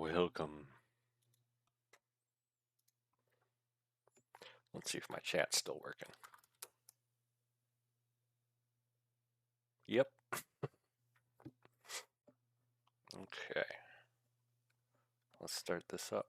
Welcome. Let's see if my chat's still working. Yep. Okay. Let's start this up.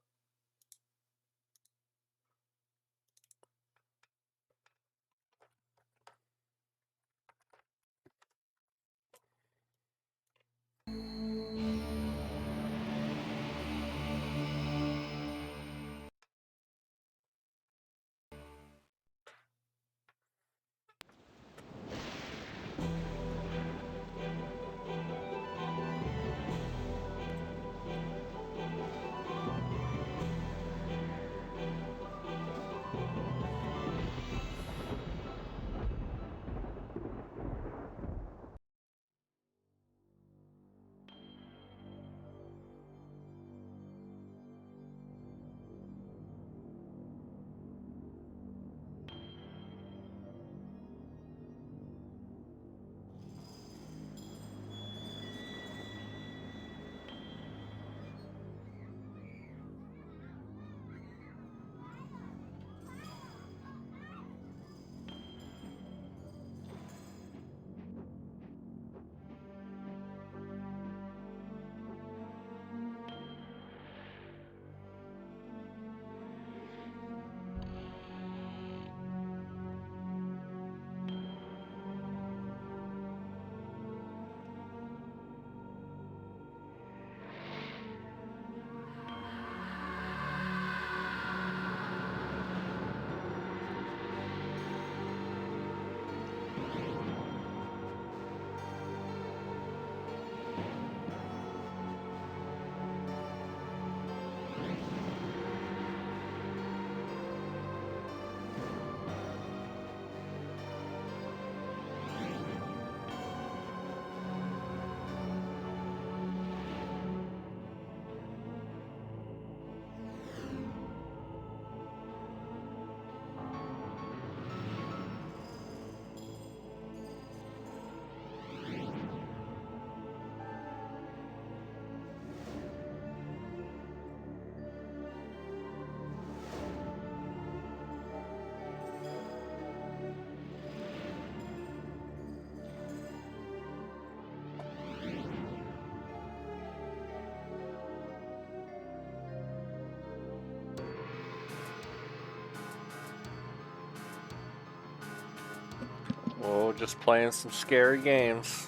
Oh, just playing some scary games.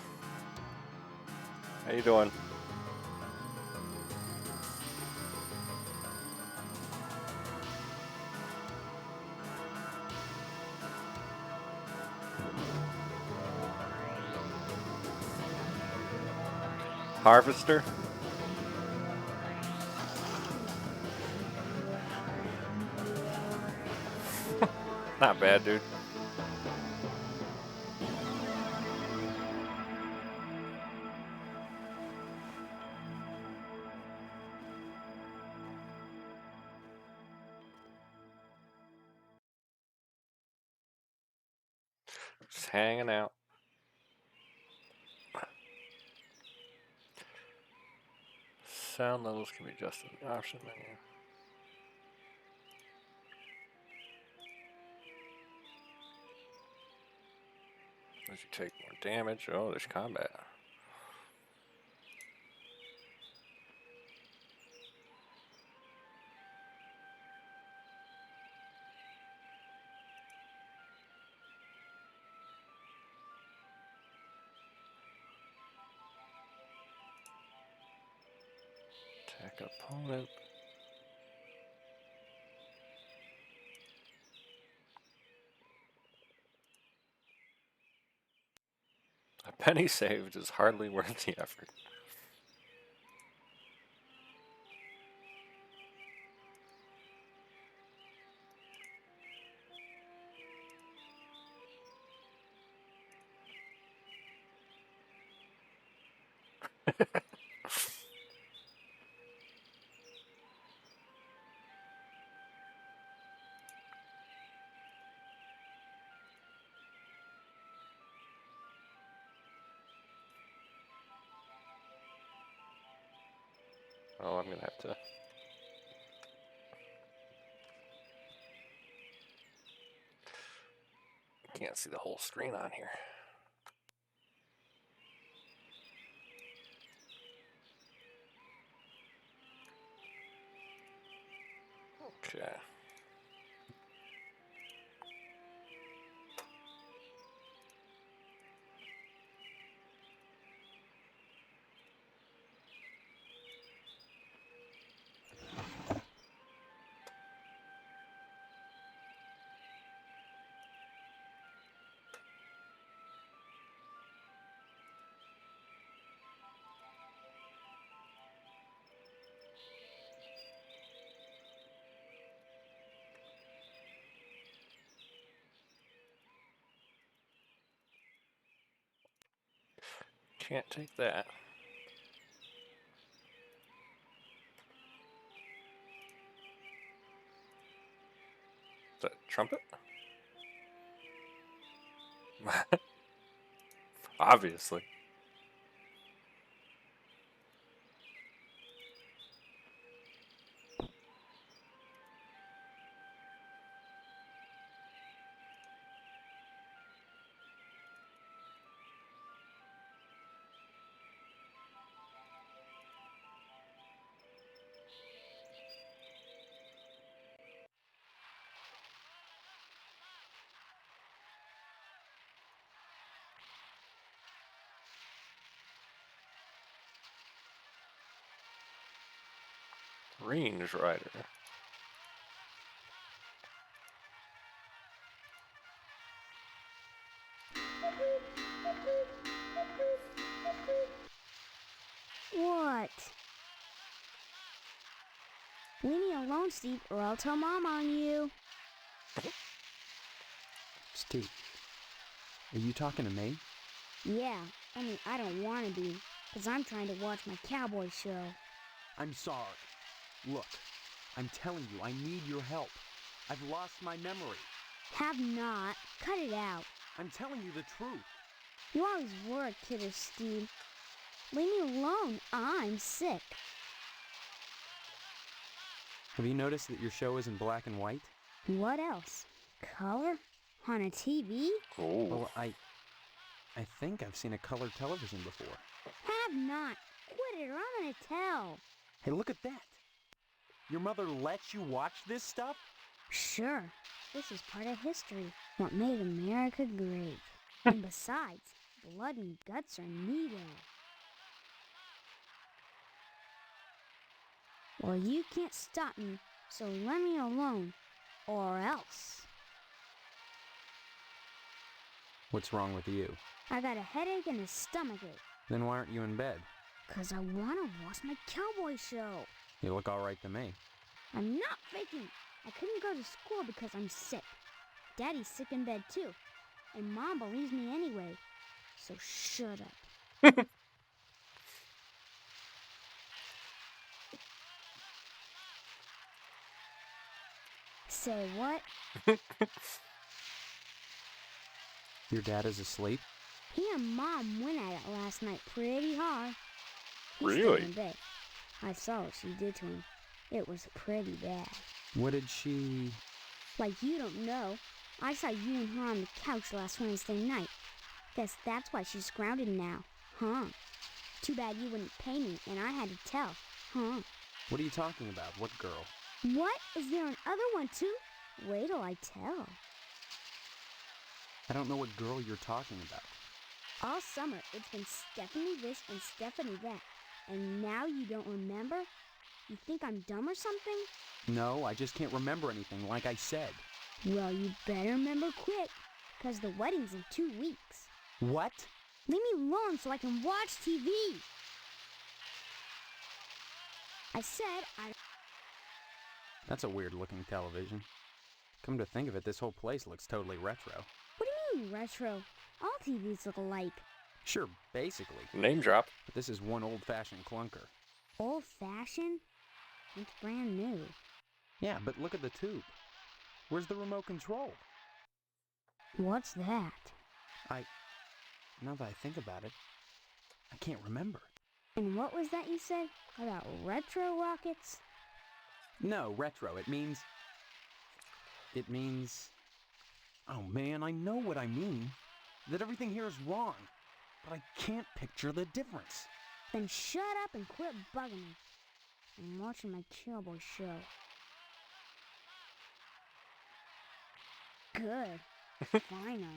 How you doing? Harvester? Not bad, dude. Just hanging out. Sound levels can be adjusted in the option menu. As you take more damage. Oh, there's combat. Attack opponent. A penny saved is hardly worth the effort. Oh, I'm gonna have to. Can't see the whole screen on here. Okay. Can't take that. Is that a trumpet? Obviously. Range Rider. What? Leave me alone, Steve, or I'll tell Mom on you. Steve, are you talking to me? Yeah, only I don't want to be, because I'm trying to watch my cowboy show. I'm sorry. Look, I'm telling you, I need your help. I've lost my memory. Have not. Cut it out. I'm telling you the truth. You always were a kidder, Steve. Leave me alone. I'm sick. Have you noticed that your show is in black and white? What else? Color? On a TV? Oh. Well, I think I've seen a colored television before. Have not. Quit it or I'm gonna tell. Hey, look at that. Your mother lets you watch this stuff? Sure. This is part of history. What made America great. And besides, blood and guts are needed. Well, you can't stop me, so let me alone. Or else. What's wrong with you? I got a headache and a stomachache. Then why aren't you in bed? 'Cause I wanna watch my cowboy show. You look all right to me. I'm not faking. I couldn't go to school because I'm sick. Daddy's sick in bed too. And Mom believes me anyway. So shut up. Say what? Your dad is asleep? He and Mom went at it last night pretty hard. He's Really? still in bed. I saw what she did to him. It was pretty bad. What did she... Like you don't know. I saw you and her on the couch last Wednesday night. Guess that's why she's grounded now, huh? Too bad you wouldn't pay me and I had to tell, huh? What are you talking about? What girl? What? Is there another one too? Wait till I tell. I don't know what girl you're talking about. All summer, it's been Stephanie this and Stephanie that. And now you don't remember? You think I'm dumb or something? No, I just can't remember anything, like I said. Well, you better remember quick, 'cause the wedding's in 2 weeks. What? Leave me alone so I can watch TV. I said I... That's a weird-looking television. Come to think of it, this whole place looks totally retro. What do you mean retro? All TVs look alike. Sure, basically. Name drop. But this is one old-fashioned clunker. Old-fashioned? It's brand new. Yeah, but look at the tube. Where's the remote control? What's that? Now that I think about it, I can't remember. And what was that you said about retro rockets? No, retro. It means... Oh man, I know what I mean. That everything here is wrong. But I can't picture the difference. Then shut up and quit bugging me. I'm watching my cowboy show. Good. Finally.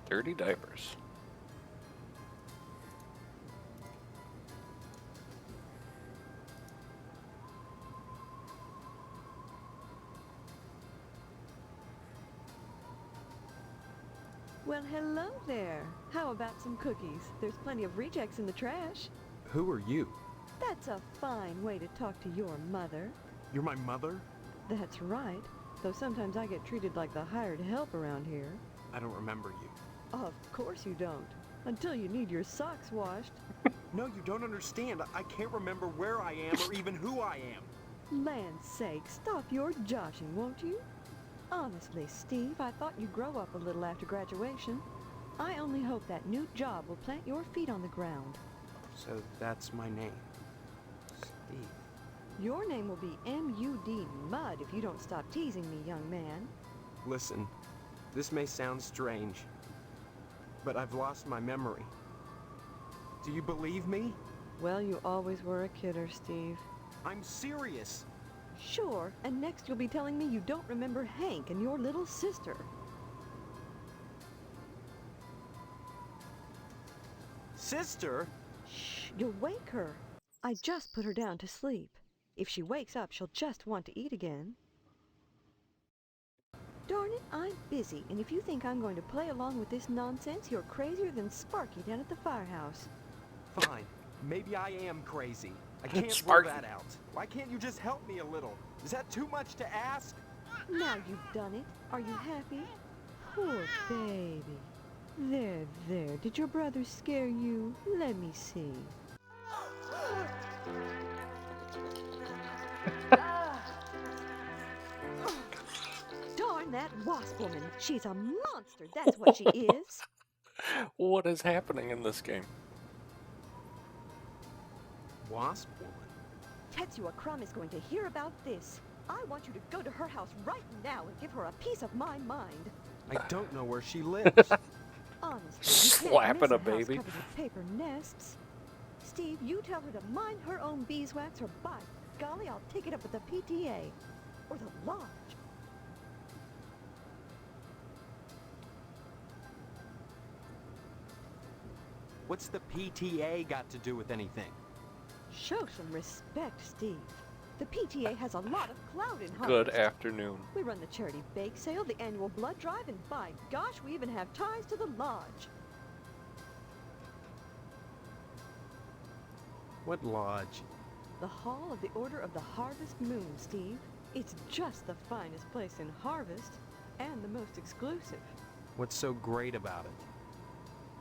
Dirty diapers. Well, hello there. How about some cookies? There's plenty of rejects in the trash. Who are you? That's a fine way to talk to your mother. You're my mother? That's right. Though sometimes I get treated like the hired help around here. I don't remember you. Of course you don't. Until you need your socks washed. No, you don't understand. I can't remember where I am or even who I am. Land's sake, stop your joshing, won't you? Honestly, Steve, I thought you'd grow up a little after graduation. I only hope that new job will plant your feet on the ground. So that's my name. Steve. Your name will be M.U.D. Mud if you don't stop teasing me, young man. Listen, this may sound strange, but I've lost my memory. Do you believe me? Well, you always were a kidder, Steve. I'm serious. Sure, and next you'll be telling me you don't remember Hank and your little sister. Sister? Shh, you'll wake her. I just put her down to sleep. If she wakes up, she'll just want to eat again. Darn it, I'm busy, and if you think I'm going to play along with this nonsense, you're crazier than Sparky down at the firehouse. Fine. Maybe I am crazy. I can't rule Sparky. that out. Why can't you just help me a little? Is that too much to ask? Now you've done it. Are you happy? Poor baby. There, there. Did your brother scare you? Let me see. Darn that wasp woman. She's a monster. That's what she is. What is happening in this game? Wasp woman? Tetsuya Crumb is going to hear about this. I want you to go to her house right now and give her a piece of my mind. I don't know where she lives. Honestly, you Slapping can't a miss house baby. covered with paper nests. Steve, you tell her to mind her own beeswax, or by golly, I'll take it up with the PTA or the lodge. What's the PTA got to do with anything? Show some respect, Steve. The PTA has a lot of clout in Harvest. Good afternoon. We run the charity bake sale, the annual blood drive, and by gosh, we even have ties to the lodge. What lodge? The Hall of the Order of the Harvest Moon, Steve. It's just the finest place in Harvest, and the most exclusive. What's so great about it?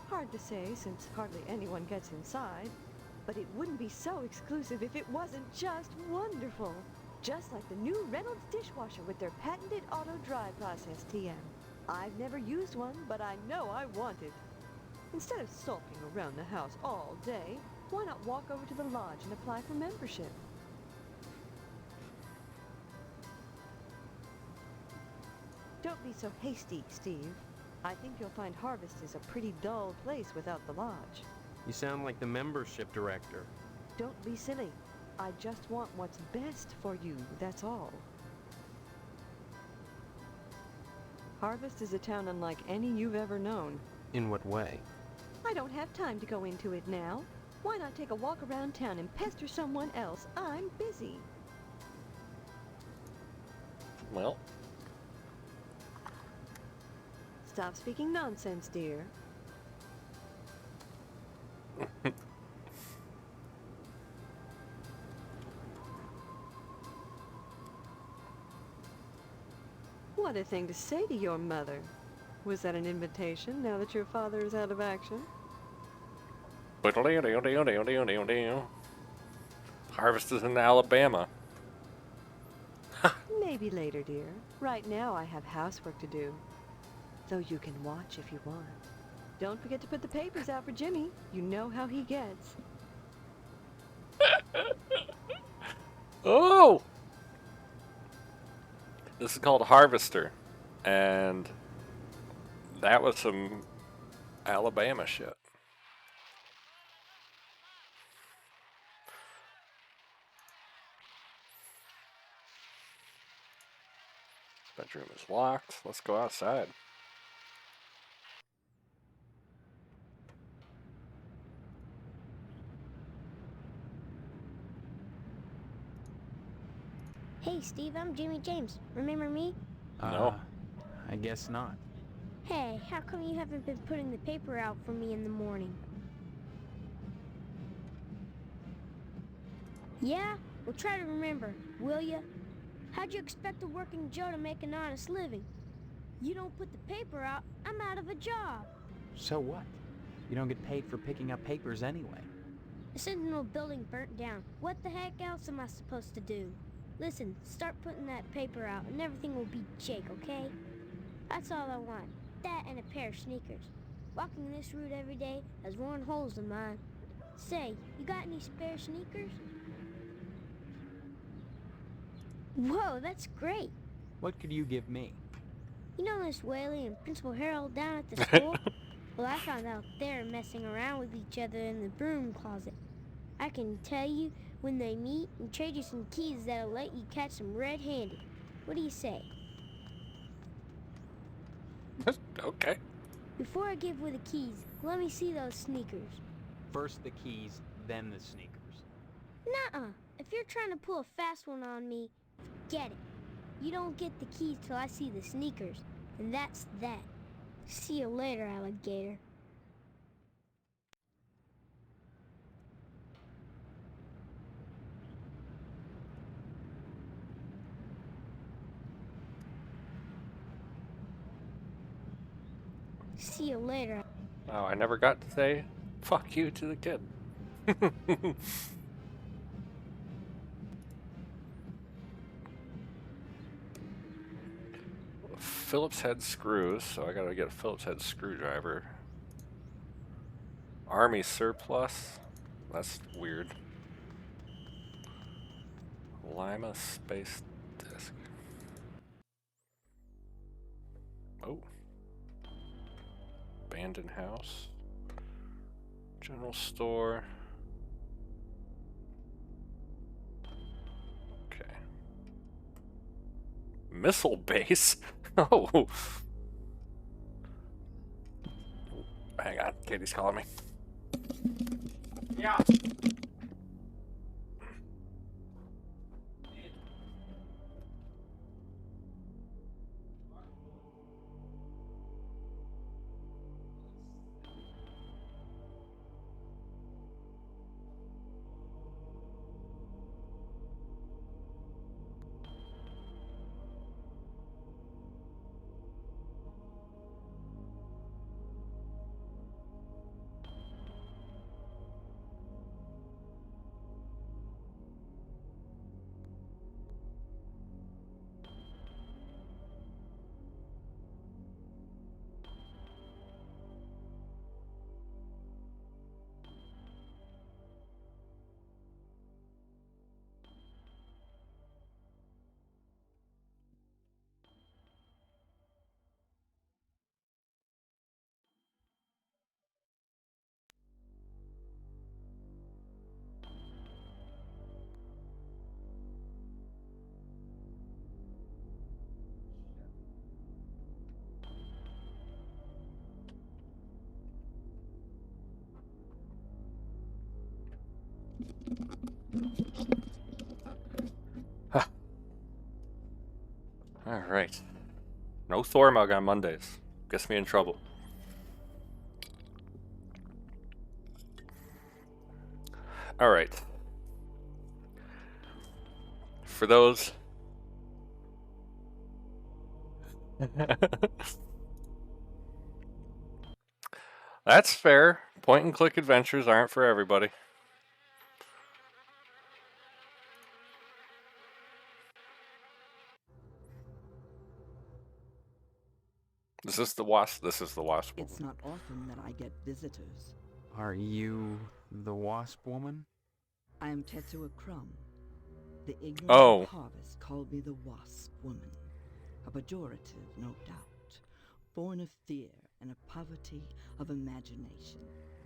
Hard to say since hardly anyone gets inside, but it wouldn't be so exclusive if it wasn't just wonderful. Just like the new Reynolds dishwasher with their patented auto dry process, TM. I've never used one, but I know I want it. Instead of sulking around the house all day, why not walk over to the lodge and apply for membership? Don't be so hasty, Steve. I think you'll find Harvest is a pretty dull place without the lodge. You sound like the membership director. Don't be silly. I just want what's best for you, that's all. Harvest is a town unlike any you've ever known. In what way? I don't have time to go into it now. Why not take a walk around town and pester someone else? I'm busy. Well, Stop speaking nonsense, dear. What a thing to say to your mother. Was that an invitation now that your father is out of action? Harvest is in Alabama. Maybe later, dear. Right now I have housework to do. Though you can watch if you want. Don't forget to put the papers out for Jimmy. You know how he gets. Oh! This is called Harvester. And that was some Alabama shit. Bedroom is locked. Let's go outside. Hey, Steve, I'm Jimmy James. Remember me? No. I guess not. Hey, how come you haven't been putting the paper out for me in the morning? Yeah? Well, try to remember, will ya? How'd you expect a working Joe to make an honest living? You don't put the paper out, I'm out of a job. So what? You don't get paid for picking up papers anyway. The Sentinel building burnt down. What the heck else am I supposed to do? Listen, start putting that paper out and everything will be jake, okay? That's all I want. That and a pair of sneakers. Walking this route every day has worn holes in mine. Say, you got any spare sneakers? Whoa, that's great. What could you give me? You know Miss Whaley and Principal Harold down at the school? Well, I found out they're messing around with each other in the broom closet. I can tell you when they meet and trade you some keys that'll let you catch them red-handed. What do you say? Okay. Before I give away the keys, let me see those sneakers. First the keys, then the sneakers. Nuh-uh. If you're trying to pull a fast one on me, forget it. You don't get the keys till I see the sneakers, and that's that. See you later, alligator. See you later. Oh, I never got to say fuck you to the kid. Phillips head screws, so I gotta get a Phillips head screwdriver. Army surplus, that's weird. Lima space disk. Oh. Abandoned house. General store. Okay. Missile base? Oh. Hang on, Katie's calling me. Yeah. Alright. No Thormug on Mondays. Gets me in trouble. Alright. For those... That's fair. Point and click adventures aren't for everybody. Is this the wasp? This is the wasp. It's not often that I get visitors. Are you the wasp woman? I am Tetsuo Crumb. The ignorant Oh. harvest called me the Wasp Woman. A pejorative, no doubt. Born of fear and a poverty of imagination.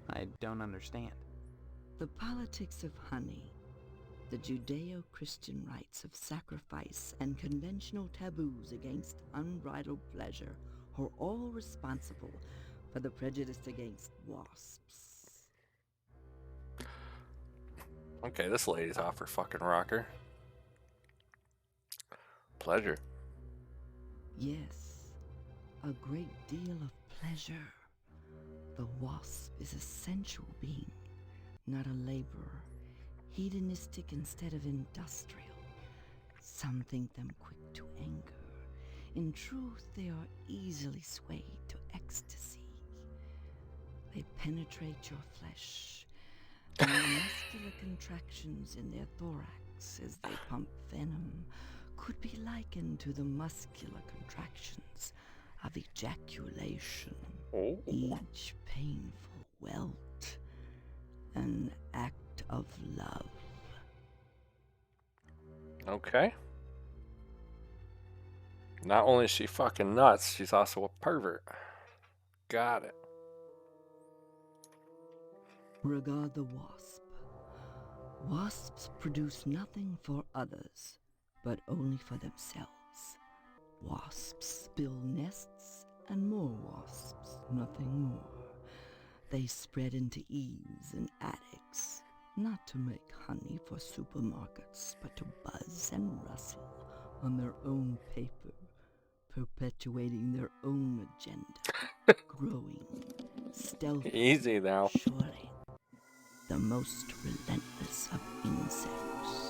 I don't understand. The politics of honey. The Judeo-Christian rites of sacrifice and conventional taboos against unbridled pleasure are all responsible for the prejudice against wasps. Okay, this lady's off her fucking rocker. Pleasure. Yes, a great deal of pleasure. The wasp is a sensual being, not a laborer. Hedonistic instead of industrial. Some think them quick to anger. In truth, they are easily swayed to ecstasy. They penetrate your flesh, and the muscular contractions in their thorax as they pump venom could be likened to the muscular contractions of ejaculation. Oh. Each painful welt, an act of love. Okay. Not only is she fucking nuts, she's also a pervert. Got it. Regard the wasp. Wasps produce nothing for others, but only for themselves. Wasps build nests and more wasps, nothing more. They spread into eaves and attics, not to make honey for supermarkets, but to buzz and rustle on their own paper, perpetuating their own agenda, growing stealthily. Easy now. Surely, the most relentless of insects.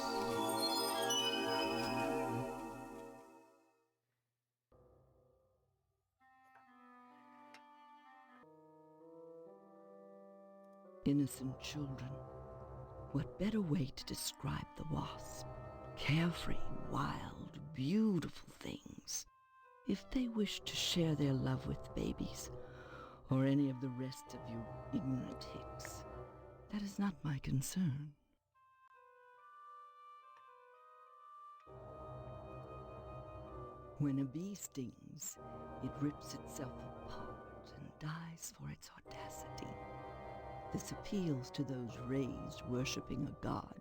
Innocent children. What better way to describe the wasp? Carefree, wild, beautiful things. If they wish to share their love with babies, or any of the rest of you ignorant hicks, that is not my concern. When a bee stings, it rips itself apart and dies for its audacity. This appeals to those raised worshipping a god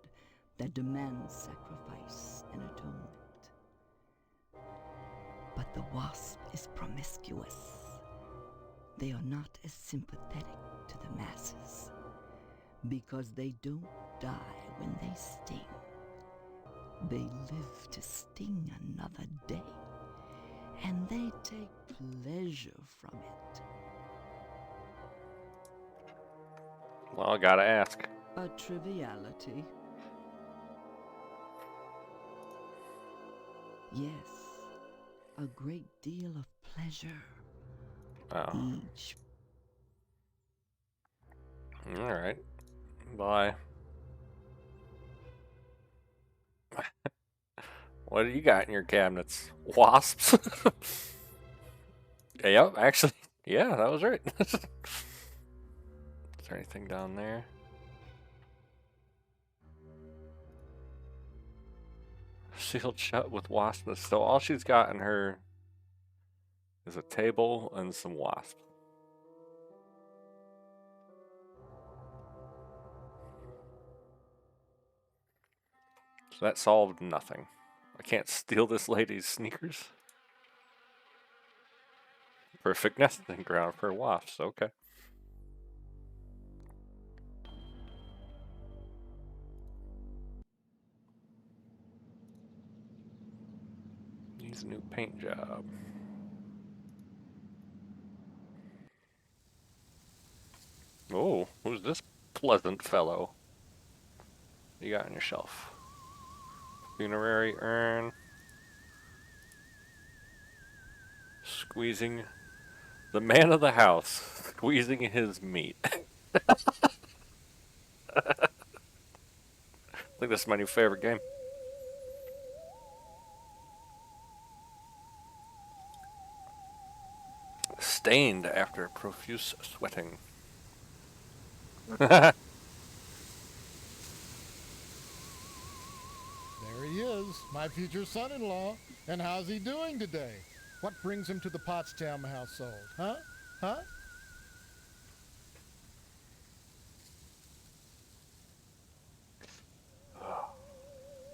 that demands sacrifice and atonement. But the wasp is promiscuous. They are not as sympathetic to the masses, because they don't die when they sting. They live to sting another day, and they take pleasure from it. Well, I gotta ask. A triviality. Yes, a great deal of pleasure. Oh. Each. Alright. Bye. What do you got in your cabinets? Wasps? Yep, actually, yeah, that was right. Is there anything down there? Sealed shut with wasp nest. So all she's got in her is a table and some wasps. So that solved nothing. I can't steal this lady's sneakers. Perfect nesting ground for wasps, okay. Needs a new paint job. Oh, who's this pleasant fellow? What you got on your shelf? Funerary urn. Squeezing The man of the house, squeezing his meat. I think this is my new favorite game. Stained after profuse sweating. There he is, my future son-in-law. And how's he doing today? What brings him to the Potsdam household, huh? Huh?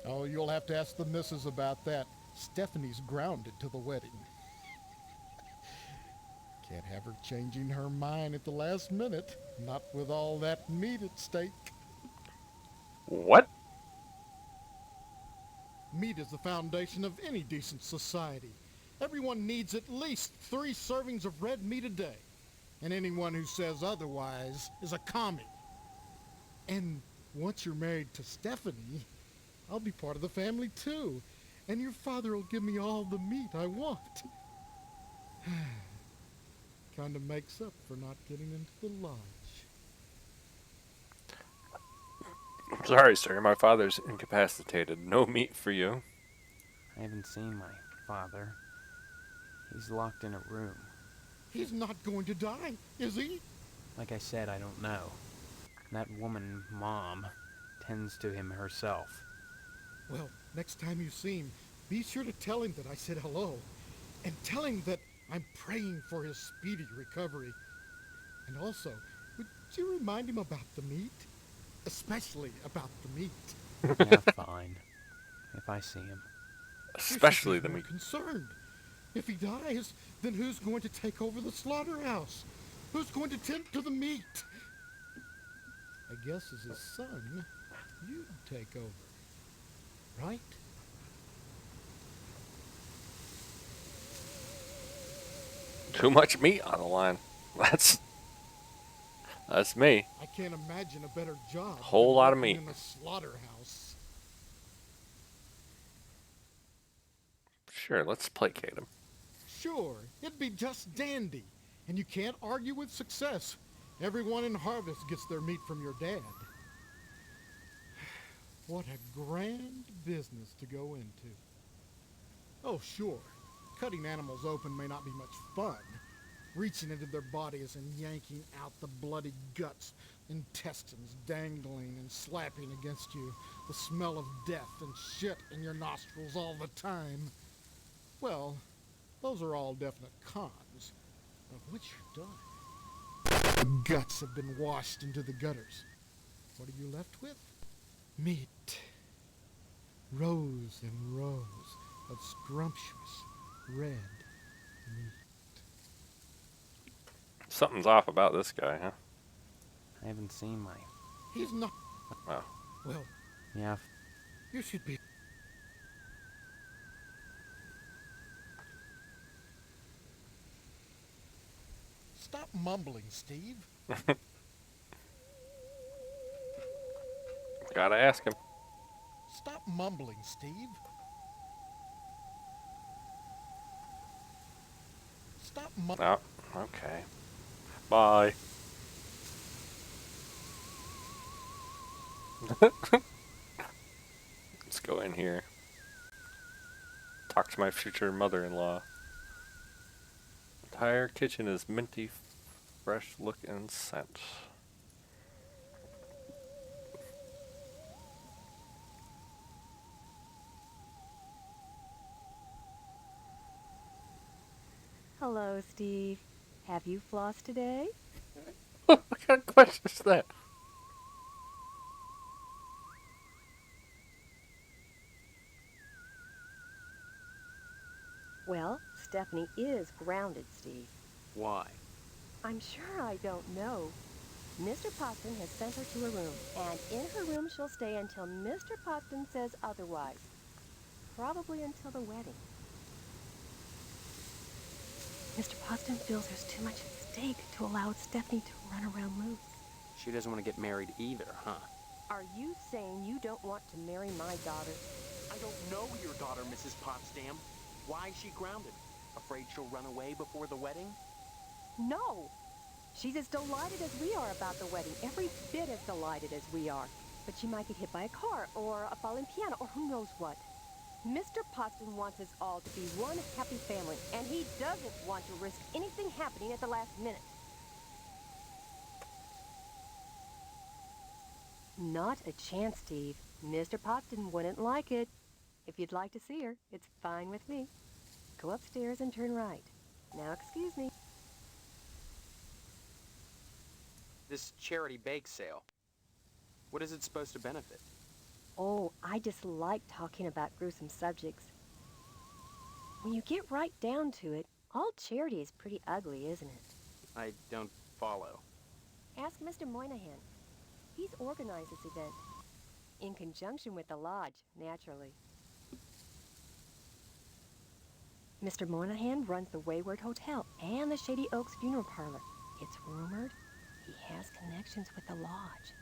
Oh, you'll have to ask the missus about that. Stephanie's grounded to the wedding. Can't have her changing her mind at the last minute. Not with all that meat at stake. What? Meat is the foundation of any decent society. Everyone needs at least 3 servings of red meat a day. And anyone who says otherwise is a commie. And once you're married to Stephanie, I'll be part of the family too. And your father will give me all the meat I want. Kinda makes up for not getting into the lodge. Sorry, sir. My father's incapacitated. No meat for you. I haven't seen my father. He's locked in a room. He's not going to die, is he? Like I said, I don't know. That woman, Mom, tends to him herself. Well, next time you see him, be sure to tell him that I said hello. And tell him that I'm praying for his speedy recovery. And also, would you remind him about the meat? Especially about the meat. Yeah, fine. If I see him. Especially You should the be more meat. concerned. If he dies, then who's going to take over the slaughterhouse? Who's going to tend to the meat? I guess as his son, you'd take over. Right? Too much meat on the line. That's me. I can't imagine a better job. Whole than lot of working meat. in a slaughterhouse. Sure, let's placate him. Sure, it'd be just dandy. And you can't argue with success. Everyone in Harvest gets their meat from your dad. What a grand business to go into. Oh, sure. Cutting animals open may not be much fun. Reaching into their bodies and yanking out the bloody guts, intestines dangling and slapping against you, the smell of death and shit in your nostrils all the time. Well, those are all definite cons. But once you're done, the guts have been washed into the gutters. What are you left with? Meat. Rows and rows of scrumptious red meat. Something's off about this guy, huh? I haven't seen my... He's not... Oh. Well, Yeah, you should be... Stop mumbling, Steve. Gotta ask him. Stop mumbling, Steve. Stop mumbling. Oh, okay. Bye. Let's go in here. Talk to my future mother-in-law. Entire kitchen is minty, fresh look and scent. Hello, Steve. Have you flossed today? What kind of question is that? Well, Stephanie is grounded, Steve. Why? I'm sure I don't know. Mr. Potson has sent her to a room, and in her room she'll stay until Mr. Potson says otherwise. Probably until the wedding. Mr. Potson feels there's too much at stake to allow Stephanie to run around loose. She doesn't want to get married either, huh? Are you saying you don't want to marry my daughter? I don't know your daughter, Mrs. Potsdam. Why is she grounded? Afraid she'll run away before the wedding? No! She's as delighted as we are about the wedding, every bit as delighted as we are. But she might get hit by a car, or a falling piano, or who knows what. Mr. Poston wants us all to be one happy family, and he doesn't want to risk anything happening at the last minute. Not a chance, Steve. Mr. Poston wouldn't like it. If you'd like to see her, it's fine with me. Go upstairs and turn right. Now, excuse me. This charity bake sale. What is it supposed to benefit? Oh, I just like talking about gruesome subjects. When you get right down to it, all charity is pretty ugly, isn't it? I don't follow. Ask Mr. Moynihan. He's organized this event. In conjunction with the lodge, naturally. Mr. Moynihan runs the Wayward Hotel and the Shady Oaks Funeral Parlor. It's rumored he has connections with the lodge.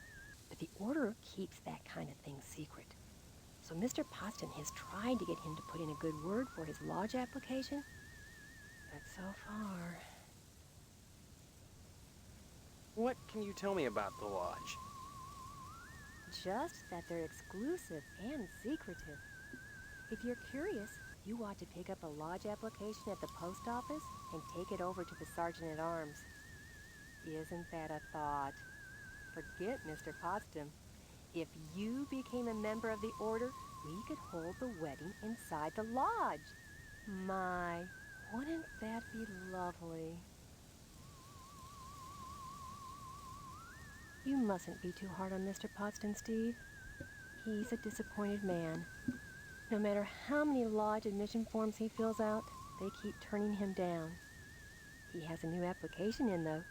But the order keeps that kind of thing secret. So Mr. Poston has tried to get him to put in a good word for his lodge application. But so far... What can you tell me about the lodge? Just that they're exclusive and secretive. If you're curious, you ought to pick up a lodge application at the post office and take it over to the Sergeant-at-Arms. Isn't that a thought? Forget Mr. Potsdam. If you became a member of the order, we could hold the wedding inside the lodge. My, wouldn't that be lovely? You mustn't be too hard on Mr. Potsdam, Steve. He's a disappointed man. No matter how many lodge admission forms he fills out, they keep turning him down. He has a new application in, though,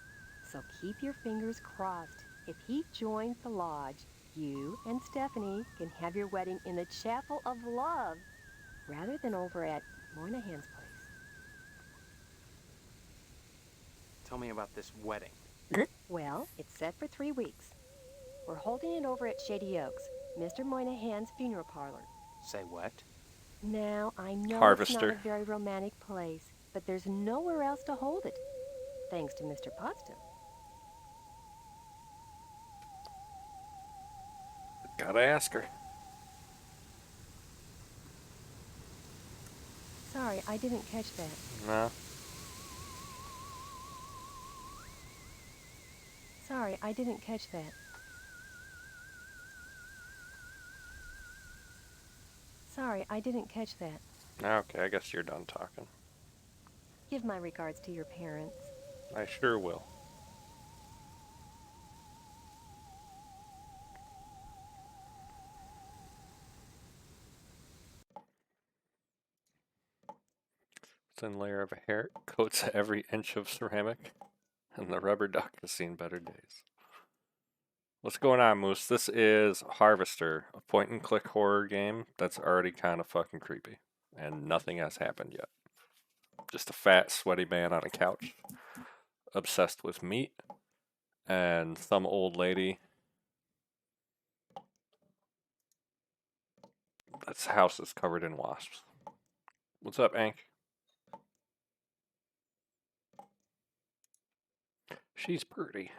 so keep your fingers crossed. If he joins the lodge, you and Stephanie can have your wedding in the Chapel of Love, rather than over at Moynihan's place. Tell me about this wedding. Well, it's set for 3 weeks. We're holding it over at Shady Oaks, Mr. Moynihan's funeral parlor. Say what? Now, I know Harvester. it's not a very romantic place, but there's nowhere else to hold it, thanks to Mr. Potsdam. Gotta ask her. Sorry, I didn't catch that. No. Sorry, I didn't catch that. Sorry, I didn't catch that. Okay, I guess you're done talking. Give my regards to your parents. I sure will. Thin layer of hair coats every inch of ceramic, and the rubber duck has seen better days. What's going on, Moose? This is Harvester, a point-and-click horror game that's already kind of fucking creepy, and nothing has happened yet. Just a fat, sweaty man on a couch, obsessed with meat, and some old lady. That's house is covered in wasps. What's up, Ank? She's pretty.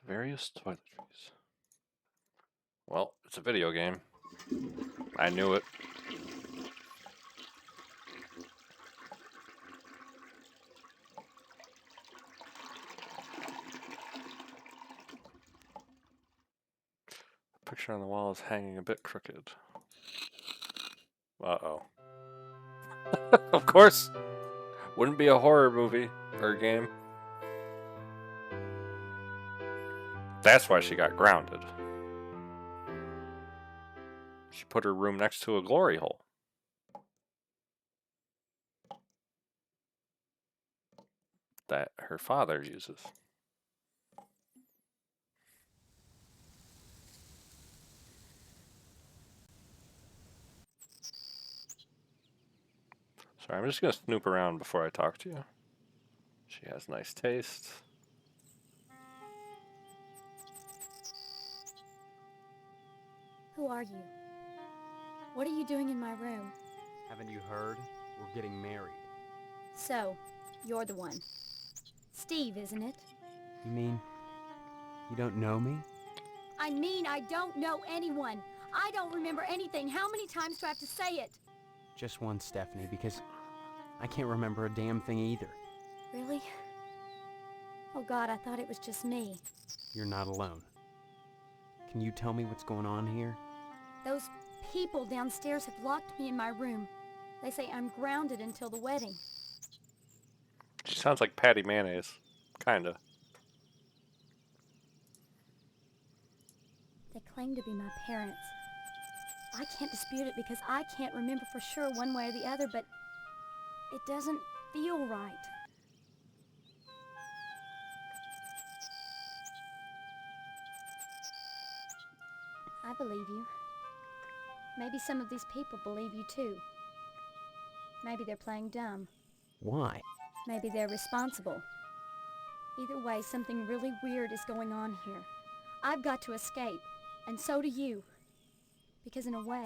Various toiletries. Well, it's a video game. I knew it. The picture on the wall is hanging a bit crooked. Uh-oh. Of course! Wouldn't be a horror movie or game. That's why she got grounded. She put her room next to a glory hole. That her father uses. Sorry, I'm just going to snoop around before I talk to you. She has nice taste. Who are you? What are you doing in my room? Haven't you heard? we're getting married. So, you're the one. Steve, isn't it? You mean you don't know me? I mean, I don't know anyone. I don't remember anything. How many times do I have to say it? Just one, Stephanie, because I can't remember a damn thing either. Really? Oh God, I thought it was just me. You're not alone. Can you tell me what's going on here? Those people downstairs have locked me in my room. They say I'm grounded until the wedding. She sounds like Patty Mayonnaise. Kinda. They claim to be my parents. I can't dispute it because I can't remember for sure one way or the other, but it doesn't feel right. I believe you. Maybe some of these people believe you too. Maybe they're playing dumb. Why? Maybe they're responsible. Either way, something really weird is going on here. I've got to escape, and so do you. Because in a way,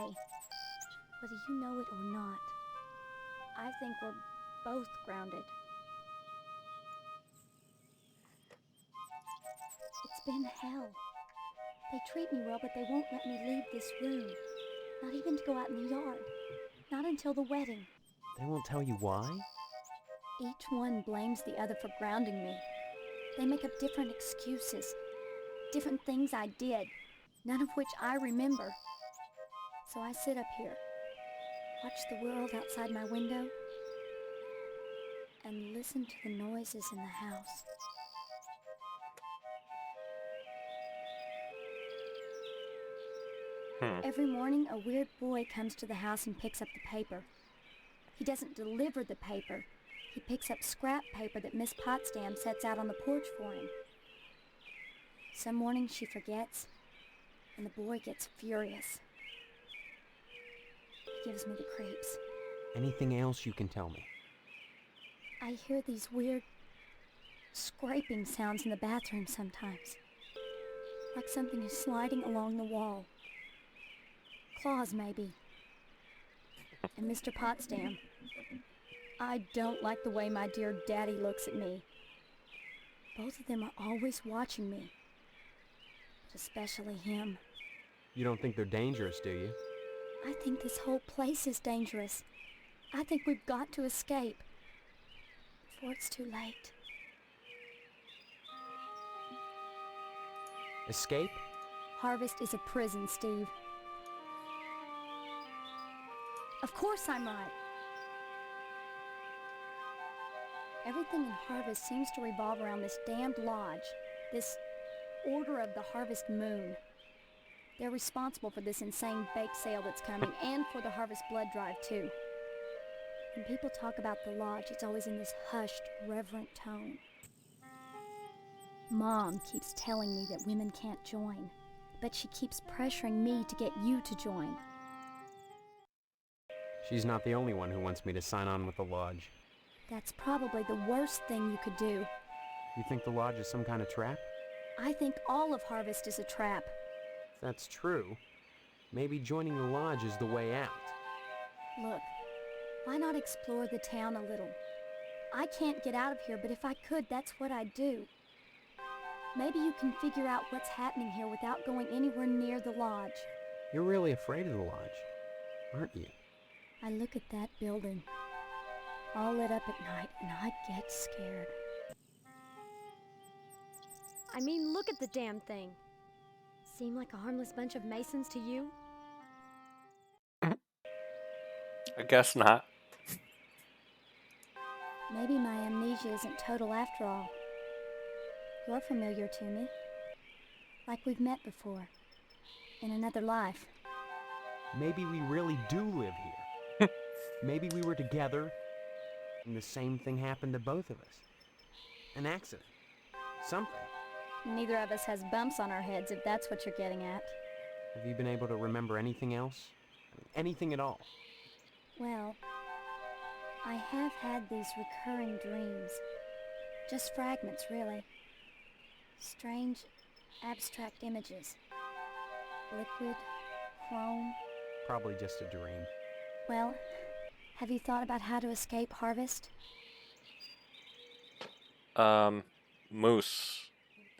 whether you know it or not, I think we're both grounded. It's been hell. They treat me well, but they won't let me leave this room. Not even to go out in the yard. Not until the wedding. They won't tell you why? Each one blames the other for grounding me. They make up different excuses. Different things I did, none of which I remember. So I sit up here, watch the world outside my window, and listen to the noises in the house. Every morning, a weird boy comes to the house and picks up the paper. He doesn't deliver the paper. He picks up scrap paper that Miss Potsdam sets out on the porch for him. Some mornings she forgets, and the boy gets furious. He gives me the creeps. Anything else you can tell me? I hear these weird scraping sounds in the bathroom sometimes. Like something is sliding along the wall. Claws, maybe. And Mr. Potsdam. I don't like the way my dear daddy looks at me. Both of them are always watching me. But especially him. You don't think they're dangerous, do you? I think this whole place is dangerous. I think we've got to escape. Before it's too late. Escape? Harvest is a prison, Steve. Of course I'm right. Everything in Harvest seems to revolve around this damned lodge, this Order of the Harvest Moon. They're responsible for this insane bake sale that's coming, and for the Harvest Blood Drive, too. When people talk about the lodge, it's always in this hushed, reverent tone. Mom keeps telling me that women can't join, but she keeps pressuring me to get you to join. She's not the only one who wants me to sign on with the lodge. That's probably the worst thing you could do. You think the lodge is some kind of trap? I think all of Harvest is a trap. If that's true, maybe joining the lodge is the way out. Look, why not explore the town a little? I can't get out of here, but if I could, that's what I'd do. Maybe you can figure out what's happening here without going anywhere near the lodge. You're really afraid of the lodge, aren't you? I look at that building, all lit up at night, and I get scared. I mean, look at the damn thing. Seem like a harmless bunch of Masons to you? I guess not. Maybe my amnesia isn't total after all. You're familiar to me. Like we've met before. In another life. Maybe we really do live here. Maybe we were together, and the same thing happened to both of us. An accident. Something. Neither of us has bumps on our heads, if that's what you're getting at. Have you been able to remember anything else? I mean, anything at all? Well, I have had these recurring dreams. Just fragments, really. Strange, abstract images. Liquid, chrome. Probably just a dream. Well, Have you thought about how to escape Harvest? Moose.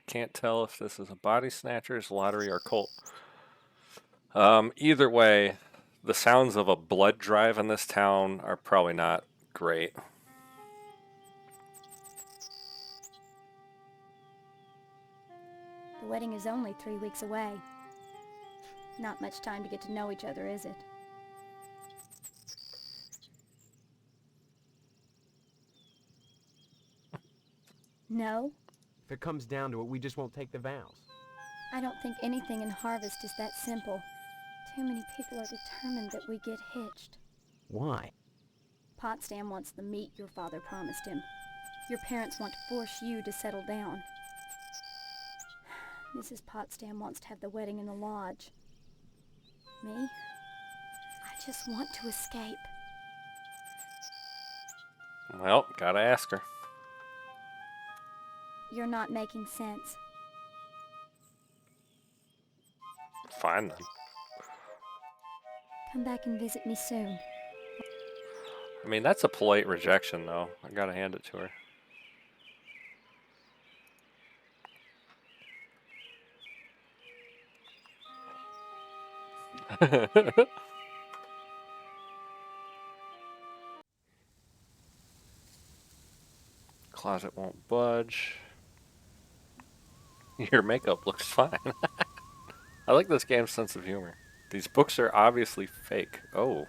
Can't tell if this is a body snatchers, lottery, or cult. Either way, the sounds of a blood drive in this town are probably not great. The wedding is only 3 weeks away. Not much time to get to know each other, is it? No, If it comes down to it, we just won't take the vows. I don't think anything in Harvest is that simple. Too many people are determined that we get hitched. Why? Potsdam wants the meat your father promised him. Your parents want to force you to settle down. Mrs. Potsdam wants to have the wedding in the lodge. Me? I just want to escape. Well, gotta ask her. You're not making sense. Fine then. Come back and visit me soon. I mean, that's a polite rejection, though. I gotta hand it to her. Closet won't budge. Your makeup looks fine. I like this game's sense of humor. These books are obviously fake. Oh.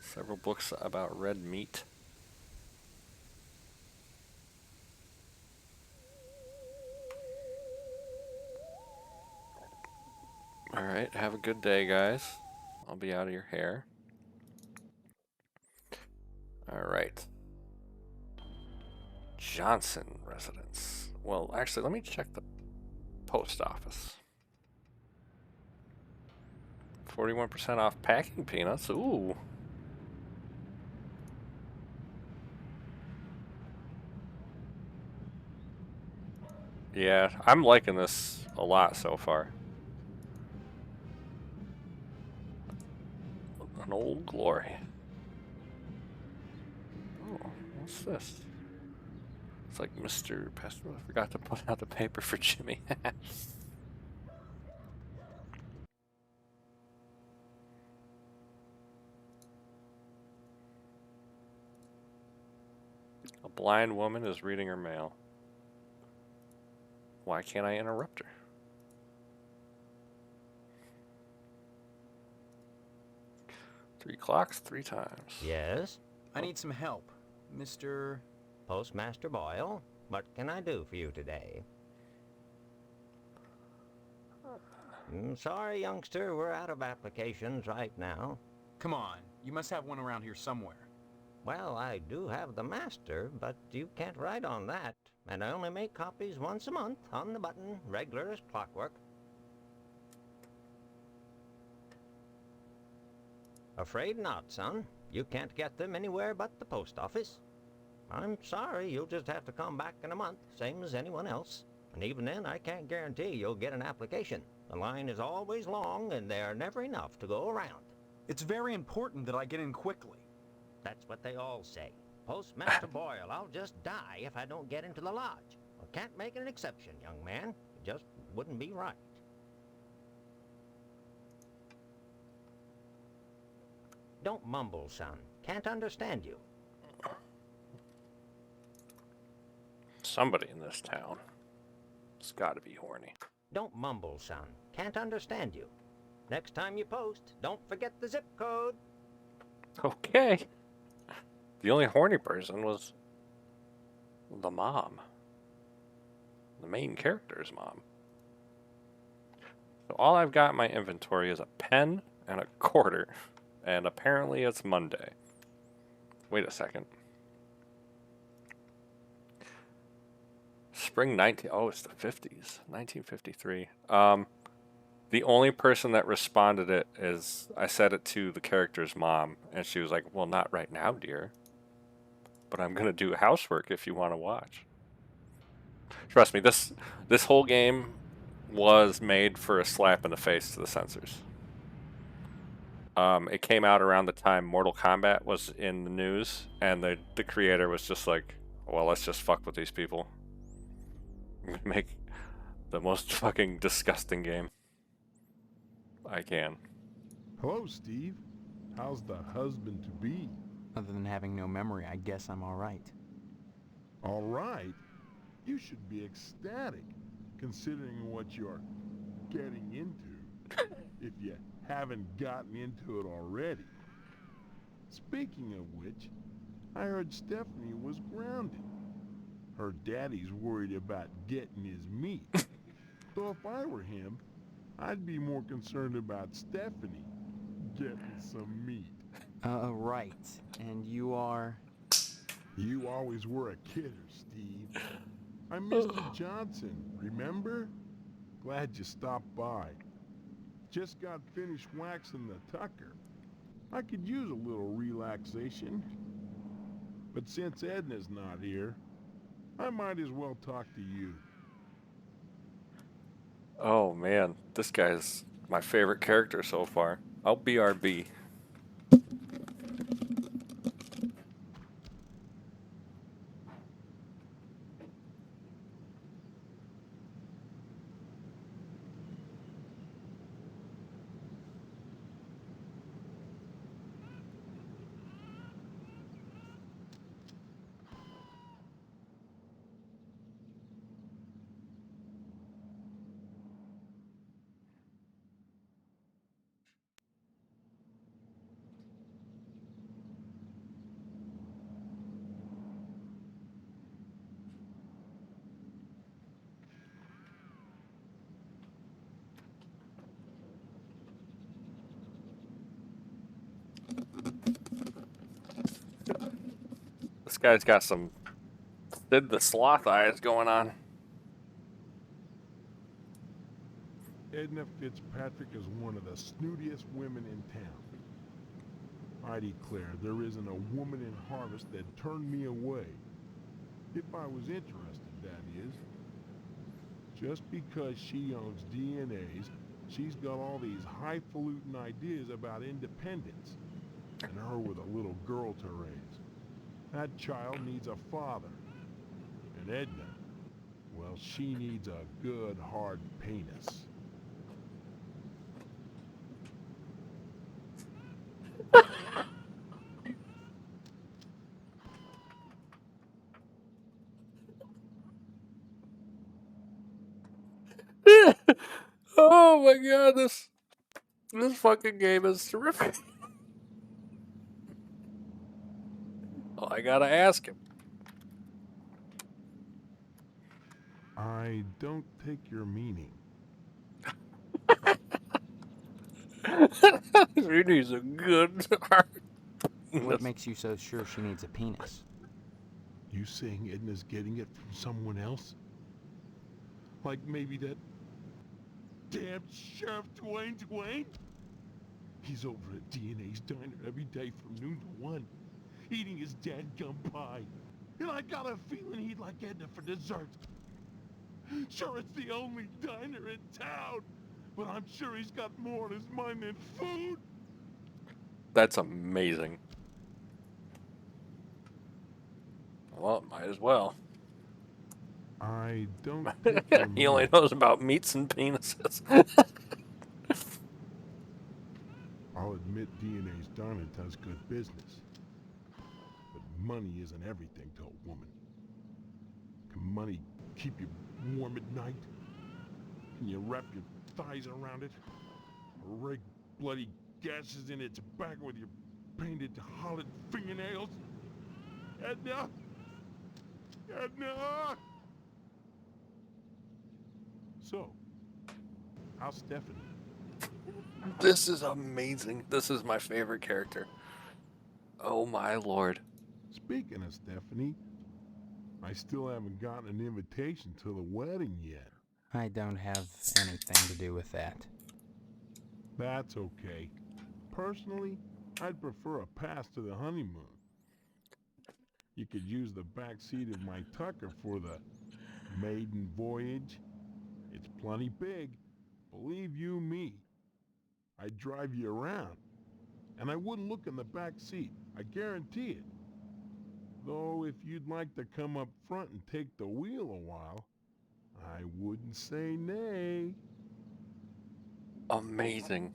Several books about red meat. Alright, have a good day, guys. I'll be out of your hair. Alright. Johnson residence. Well, actually, let me check the post office. 41% off packing peanuts. Ooh. Yeah, I'm liking this a lot so far. An old glory. Oh, what's this? It's like Mr. Pestle. I forgot to put out the paper for Jimmy. A blind woman is reading her mail. Why can't I interrupt her? Three clocks, 3 times. Yes? I need some help, Mr. Postmaster Boyle, what can I do for you today? Sorry, youngster, we're out of applications right now. Come on, you must have one around here somewhere. Well, I do have the master, but you can't write on that. And I only make copies once a month, on the button, regular as clockwork. Afraid not, son. You can't get them anywhere but the post office. I'm sorry, you'll just have to come back in a month, same as anyone else. And even then, I can't guarantee you'll get an application. The line is always long, and there are never enough to go around. It's very important that I get in quickly. That's what they all say. Postmaster Boyle, I'll just die if I don't get into the lodge. I can't make an exception, young man. It just wouldn't be right. Don't mumble, son. Can't understand you. Somebody in this town has got to be horny. Don't mumble, son. Can't understand you. Next time you post, don't forget the zip code. Okay. The only horny person was the mom. The main character's mom. So all I've got in my inventory is a pen and a quarter. And apparently it's Monday. Wait a second. Spring 19... Oh, it's the 50s. 1953. The only person that responded it is... I said it to the character's mom. And she was like, well, not right now, dear. But I'm going to do housework if you want to watch. Trust me, this whole game was made for a slap in the face to the censors. It came out around the time Mortal Kombat was in the news, and the creator was just like, well, let's just fuck with these people. Make the most fucking disgusting game I can. Hello, Steve. How's the husband-to-be? Other than having no memory, I guess I'm alright. All right. You should be ecstatic, considering what you're getting into, if you haven't gotten into it already. Speaking of which, I heard Stephanie was grounded. Her daddy's worried about getting his meat. Though if I were him, I'd be more concerned about Stephanie getting some meat. Right. And you are? You always were a kidder, Steve. I'm Mr. Johnson, remember? Glad you stopped by. Just got finished waxing the Tucker. I could use a little relaxation. But since Edna's not here, I might as well talk to you. Oh man, this guy's my favorite character so far. I'll BRB. This guy's got some Sid the Sloth eyes going on. Edna Fitzpatrick is one of the snootiest women in town. I declare there isn't a woman in Harvest that turned me away. If I was interested, that is. Just because she owns DNAs, she's got all these highfalutin ideas about independence. And her with a little girl to raise. That child needs a father. And Edna, well, she needs a good hard penis. Oh my god, this fucking game is terrific. Oh, I gotta ask him. I don't take your meaning. She needs a good heart. What makes you so sure she needs a penis? You saying Edna's getting it from someone else? Like maybe that damn Sheriff Dwayne? He's over at DNA's diner every day from noon to 1, eating his dadgum pie. And I got a feeling he'd like Edna for dessert. Sure, it's the only diner in town, but I'm sure he's got more on his mind than food. That's amazing. Well, might as well. I don't think He only knows about meats and penises. I'll admit DNA's diner does good business. But money isn't everything to a woman. Can money keep you warm at night? Can you wrap your thighs around it? Or rake bloody gashes in its back with your painted hollow fingernails? Edna! Edna! So, how's Stephanie? This is amazing. This is my favorite character. Oh my lord. Speaking of Stephanie, I still haven't gotten an invitation to the wedding yet. I don't have anything to do with that. That's okay. Personally, I'd prefer a pass to the honeymoon. You could use the back seat of my Tucker for the maiden voyage. It's plenty big, believe you me. I'd drive you around. And I wouldn't look in the back seat. I guarantee it. Though if you'd like to come up front and take the wheel a while, I wouldn't say nay. Amazing.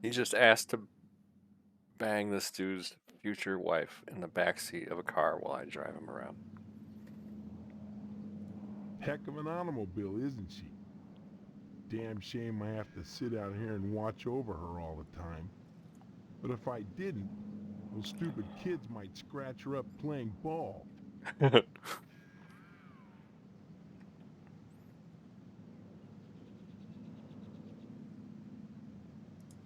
He just asked to bang this dude's future wife in the backseat of a car while I drive him around. Heck of an automobile, isn't she? Damn shame I have to sit out here and watch over her all the time. But if I didn't, those stupid kids might scratch her up playing ball.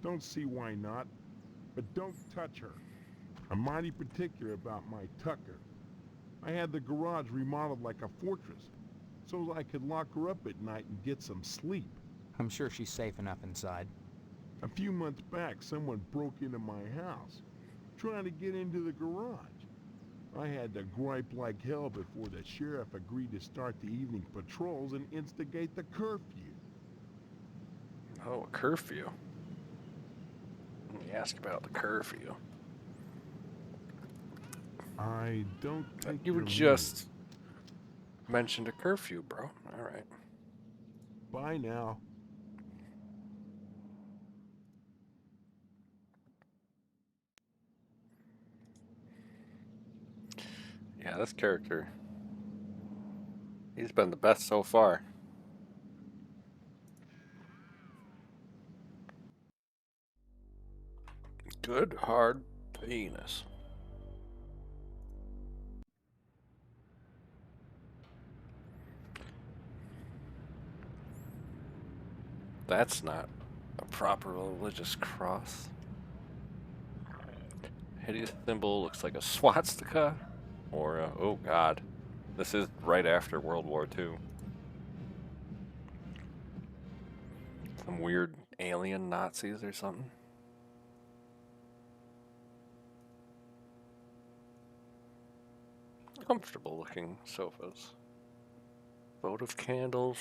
Don't see why not, but don't touch her. I'm mighty particular about my Tucker. I had the garage remodeled like a fortress, so I could lock her up at night and get some sleep. I'm sure she's safe enough inside. A few months back, someone broke into my house, trying to get into the garage. I had to gripe like hell before the sheriff agreed to start the evening patrols and instigate the curfew. Oh, a curfew. Let me ask about the curfew. I don't think you were just mentioned a curfew, bro. All right. Bye now. Yeah, this character, he's been the best so far. Good hard penis. That's not a proper religious cross. Hideous symbol looks like a swastika. Or, oh god, this is right after World War II. Some weird alien Nazis or something. Comfortable looking sofas. Votive candles.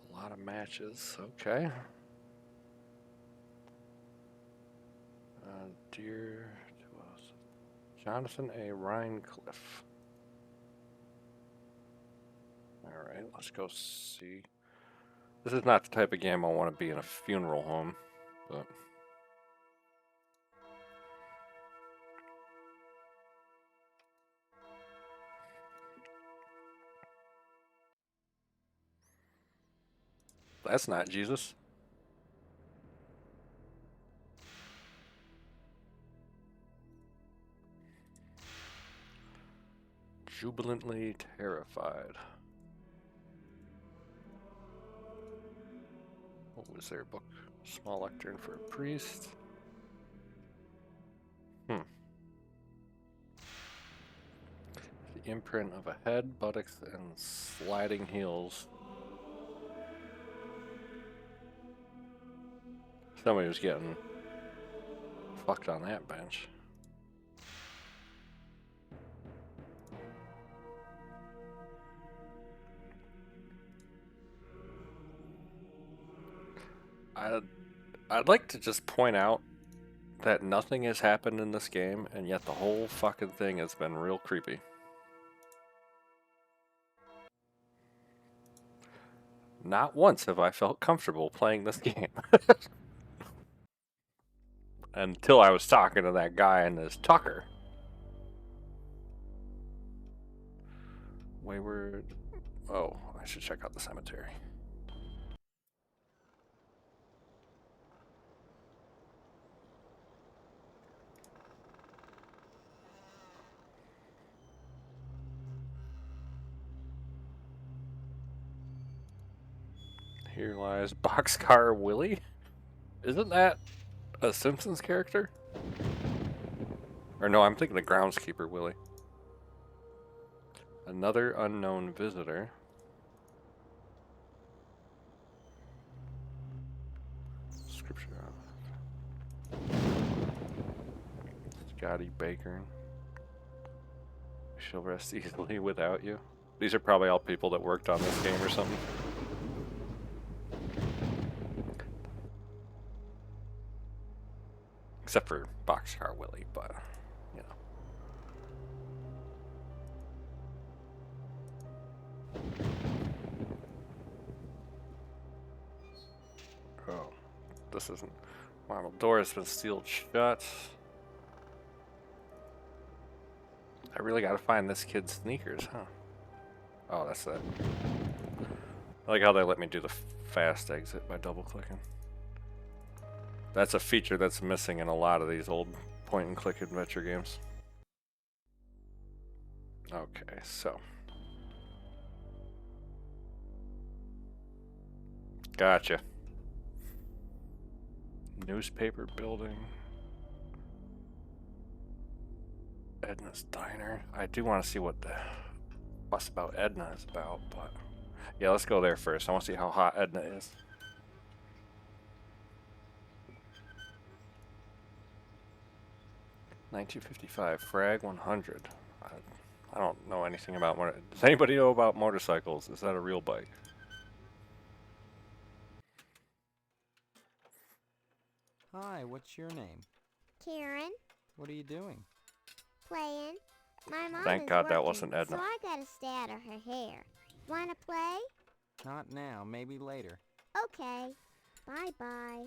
A lot of matches, okay. Dear to us. Jonathan A. Rhinecliff. Alright, let's go see. This is not the type of game I want to be in a funeral home, but that's not Jesus. Jubilantly terrified. What was their book? Small lectern for a priest. The imprint of a head, buttocks, and sliding heels. Somebody was getting fucked on that bench. I'd like to just point out that nothing has happened in this game, and yet the whole fucking thing has been real creepy. Not once have I felt comfortable playing this game. Until I was talking to that guy in this Tucker. Wayward. Oh, I should check out the cemetery. Here lies Boxcar Willie. Isn't that a Simpsons character? Or no, I'm thinking of Groundskeeper Willie. Another unknown visitor. Scripture. Scotty Baker. She'll rest easily without you. These are probably all people that worked on this game or something. Except for Boxcar Willie, but, you know. Oh, this isn't... Wow, the door has been sealed shut. I really gotta find this kid's sneakers, huh? Oh, that's it. I like how they let me do the fast exit by double-clicking. That's a feature that's missing in a lot of these old point-and-click adventure games. Okay, so. Gotcha. Newspaper building. Edna's Diner. I do want to see what the fuss about Edna is about, but yeah, let's go there first. I want to see how hot Edna is. $19.55 Frag 100. I don't know anything about does anybody know about motorcycles? Is that a real bike? Hi, what's your name? Karen, What are you doing? playing. My mom Thank is God that working, wasn't Edna. So I gotta stay out of her hair. Wanna play? Not now, maybe later. Okay. Bye-bye.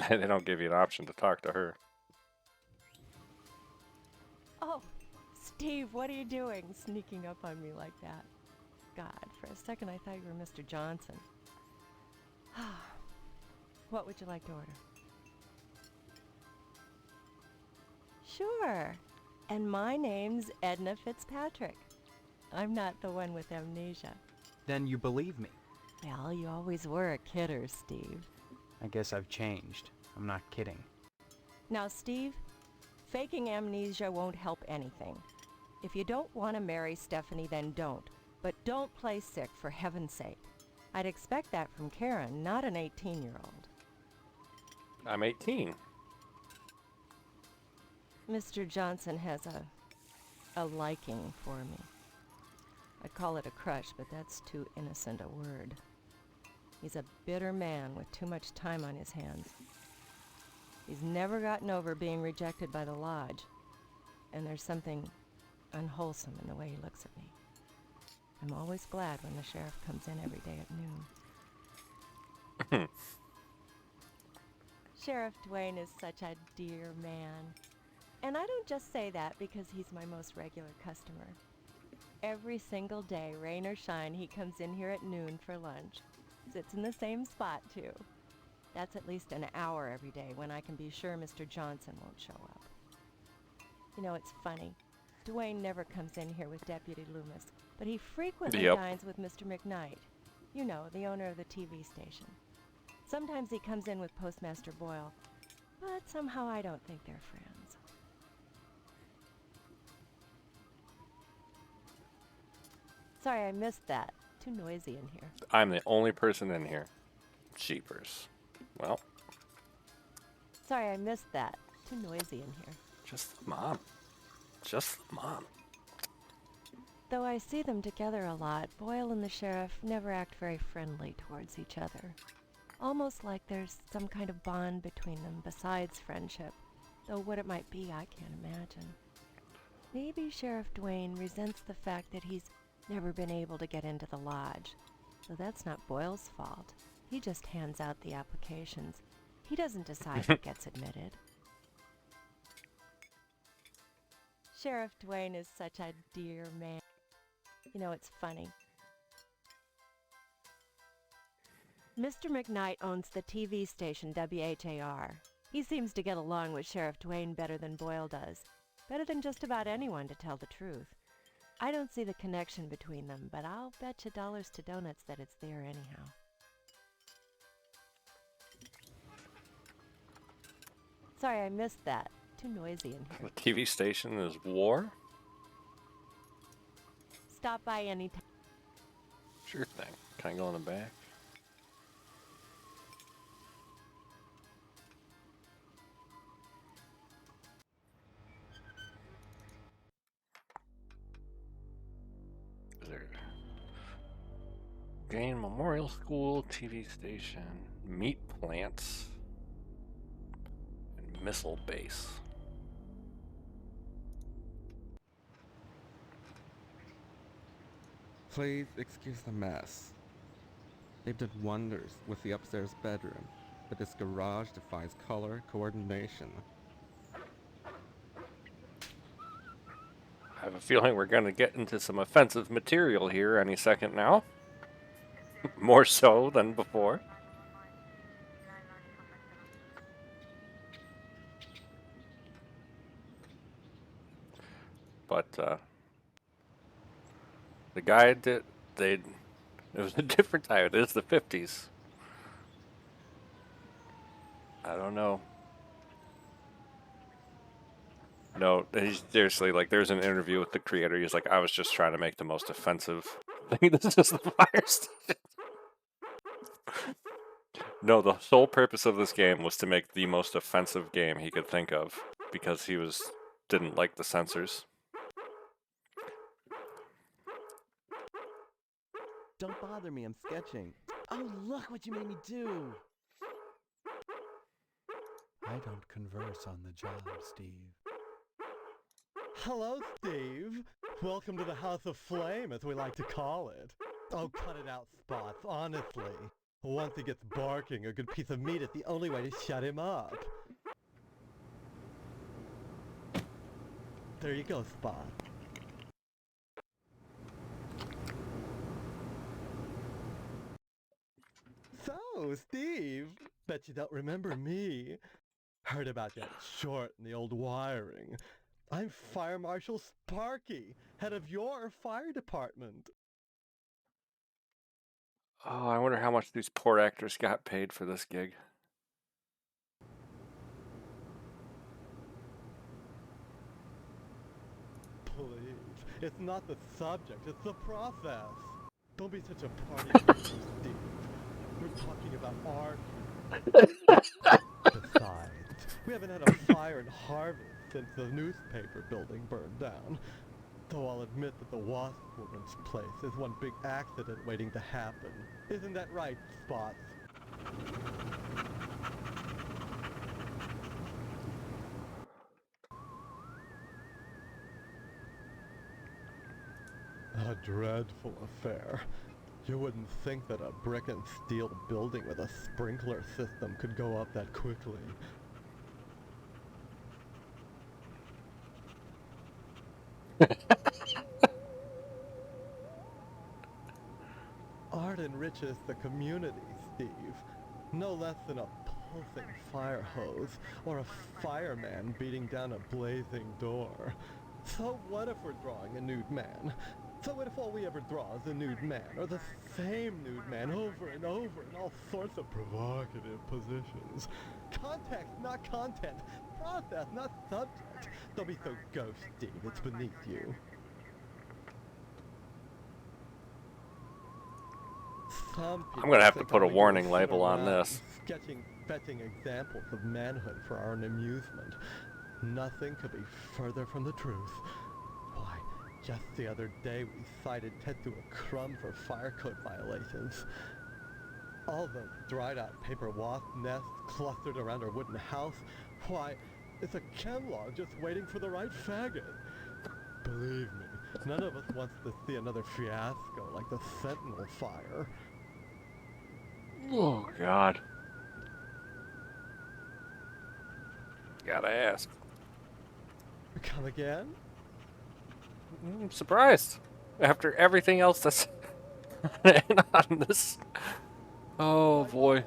They don't give you an option to talk to her. Oh, Steve, what are you doing sneaking up on me like that? God, for a second I thought you were Mr. Johnson. What would you like to order? Sure. And my name's Edna Fitzpatrick. I'm not the one with amnesia. Then you believe me. Well, you always were a kidder, Steve. I guess I've changed. I'm not kidding. Now, Steve, faking amnesia won't help anything. If you don't want to marry Stephanie, then don't. But don't play sick, for heaven's sake. I'd expect that from Karen, not an 18-year-old. I'm 18. Mr. Johnson has a liking for me. I'd call it a crush, but that's too innocent a word. He's a bitter man with too much time on his hands. He's never gotten over being rejected by the lodge, and there's something unwholesome in the way he looks at me. I'm always glad when the sheriff comes in every day at noon. Sheriff Dwayne is such a dear man. And I don't just say that because he's my most regular customer. Every single day, rain or shine, he comes in here at noon for lunch. Sits in the same spot, too. That's at least an hour every day when I can be sure Mr. Johnson won't show up. You know, it's funny. Dwayne never comes in here with Deputy Loomis, but he frequently dines with Mr. McKnight. You know, the owner of the TV station. Sometimes he comes in with Postmaster Boyle, but somehow I don't think they're friends. Sorry, I missed that. Too noisy in here. I'm the only person in here. Jeepers. Well. Sorry, I missed that. Too noisy in here. Just the mom. Just the mom. Though I see them together a lot, Boyle and the sheriff never act very friendly towards each other. Almost like there's some kind of bond between them besides friendship, though what it might be I can't imagine. Maybe Sheriff Dwayne resents the fact that he's never been able to get into the lodge. So that's not Boyle's fault. He just hands out the applications. He doesn't decide who gets admitted. Sheriff Dwayne is such a dear man. You know, it's funny. Mr. McKnight owns the TV station WHAR. He seems to get along with Sheriff Dwayne better than Boyle does. Better than just about anyone, to tell the truth. I don't see the connection between them, but I'll bet you dollars to donuts that it's there anyhow. Sorry, I missed that. Too noisy in here. The TV station is War? Stop by anytime. Sure thing. Can I go in the back? Gain Memorial School, TV station, meat plants, and Missile base. Please excuse the mess. They've done wonders with the upstairs bedroom, but this garage defies color coordination. I have a feeling we're going to get into some offensive material here any second now. More so than before. But the guy did, it was a different time. It is the 50s. I don't know. No, he's seriously, like, there's an interview with the creator. He's like, I was just trying to make the most offensive thing. This is just the fire station. No, the sole purpose of this game was to make the most offensive game he could think of, because he didn't like the censors. Don't bother me, I'm sketching. Oh, look what you made me do! I don't converse on the job, Steve. Hello, Steve. Welcome to the House of Flame, as we like to call it. Oh, cut it out, Spots, honestly. Once he gets barking, a good piece of meat is the only way to shut him up. There you go, Spot. So, Steve, bet you don't remember me. Heard about that short in the old wiring. I'm Fire Marshal Sparky, head of your fire department. Oh, I wonder how much these poor actors got paid for this gig. Please, it's not the subject, it's the process. Don't be such a party pooper, Steve. We're talking about art. Besides, we haven't had a fire in Harvest since the newspaper building burned down. Though I'll admit that the Wasp Woman's place is one big accident waiting to happen. Isn't that right, Spots? A dreadful affair. You wouldn't think that a brick and steel building with a sprinkler system could go up that quickly. Art enriches the community, Steve. No less than a pulsing fire hose or a fireman beating down a blazing door. So what if we're drawing a nude man? So what if all we ever draw is a nude man, or the same nude man over and over in all sorts of provocative positions? Context, not content. Process, not subject. Don't be so ghost, Steve. It's beneath you. Some people I'm gonna have to think put a only warning sit label on around this. Fetching examples of manhood for our own amusement. Nothing could be further from the truth. Why, just the other day we cited Tetsuo Crumb for fire code violations. All those dried-out paper wasp nests clustered around our wooden house. Why, it's a chemlog just waiting for the right faggot. Believe me, none of us wants to see another fiasco like the Sentinel fire. Oh, God. Gotta ask. Come again? I'm surprised. After everything else that's on this. Oh, boy.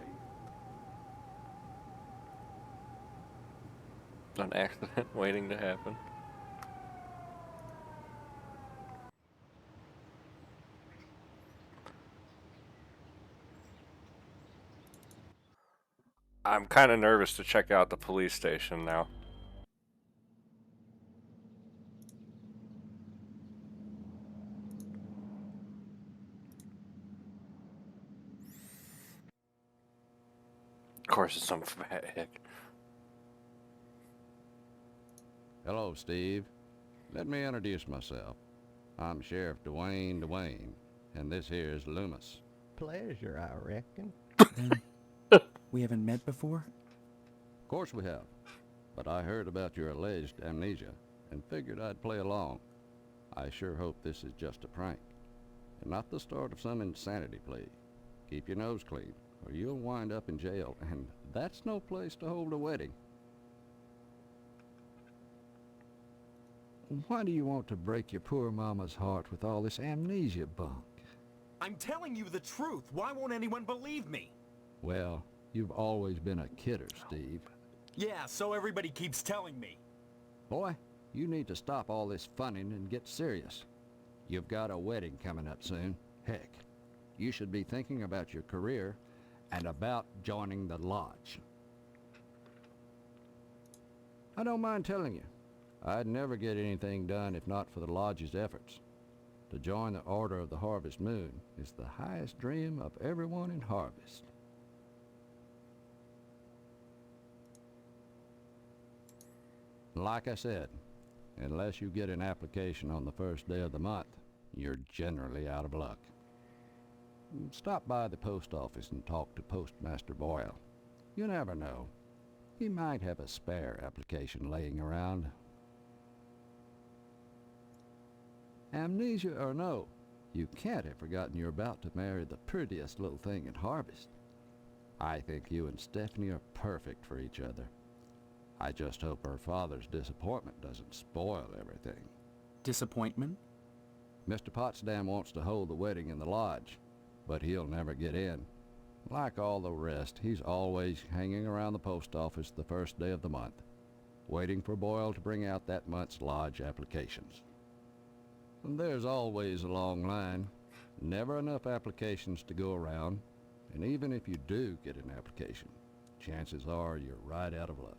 An accident waiting to happen. I'm kind of nervous to check out the police station now. Of course, it's some fat hick. Hello, Steve. Let me introduce myself. I'm Sheriff Dwayne, and this here is Loomis. Pleasure, I reckon. We haven't met before? Of course we have. but I heard about your alleged amnesia and figured I'd play along. I sure hope this is just a prank, and not the start of some insanity plea. Keep your nose clean, or you'll wind up in jail, and that's no place to hold a wedding. Why do you want to break your poor mama's heart with all this amnesia bunk? I'm telling you the truth. Why won't anyone believe me? Well, you've always been a kidder, Steve. Yeah, so everybody keeps telling me. Boy, you need to stop all this funning and get serious. You've got a wedding coming up soon. Heck, you should be thinking about your career and about joining the lodge. I don't mind telling you, I'd never get anything done if not for the lodge's efforts. To join the Order of the Harvest Moon is the highest dream of everyone in Harvest. Like I said, unless you get an application on the first day of the month, you're generally out of luck. Stop by the post office and talk to Postmaster Boyle. You never know. He might have a spare application laying around. Amnesia or no, you can't have forgotten you're about to marry the prettiest little thing in Harvest. I think you and Stephanie are perfect for each other. I just hope her father's disappointment doesn't spoil everything. Disappointment? Mr. Potsdam wants to hold the wedding in the lodge, but he'll never get in. Like all the rest, he's always hanging around the post office the first day of the month, waiting for Boyle to bring out that month's lodge applications. And there's always a long line, never enough applications to go around, and even if you do get an application, chances are you're right out of luck.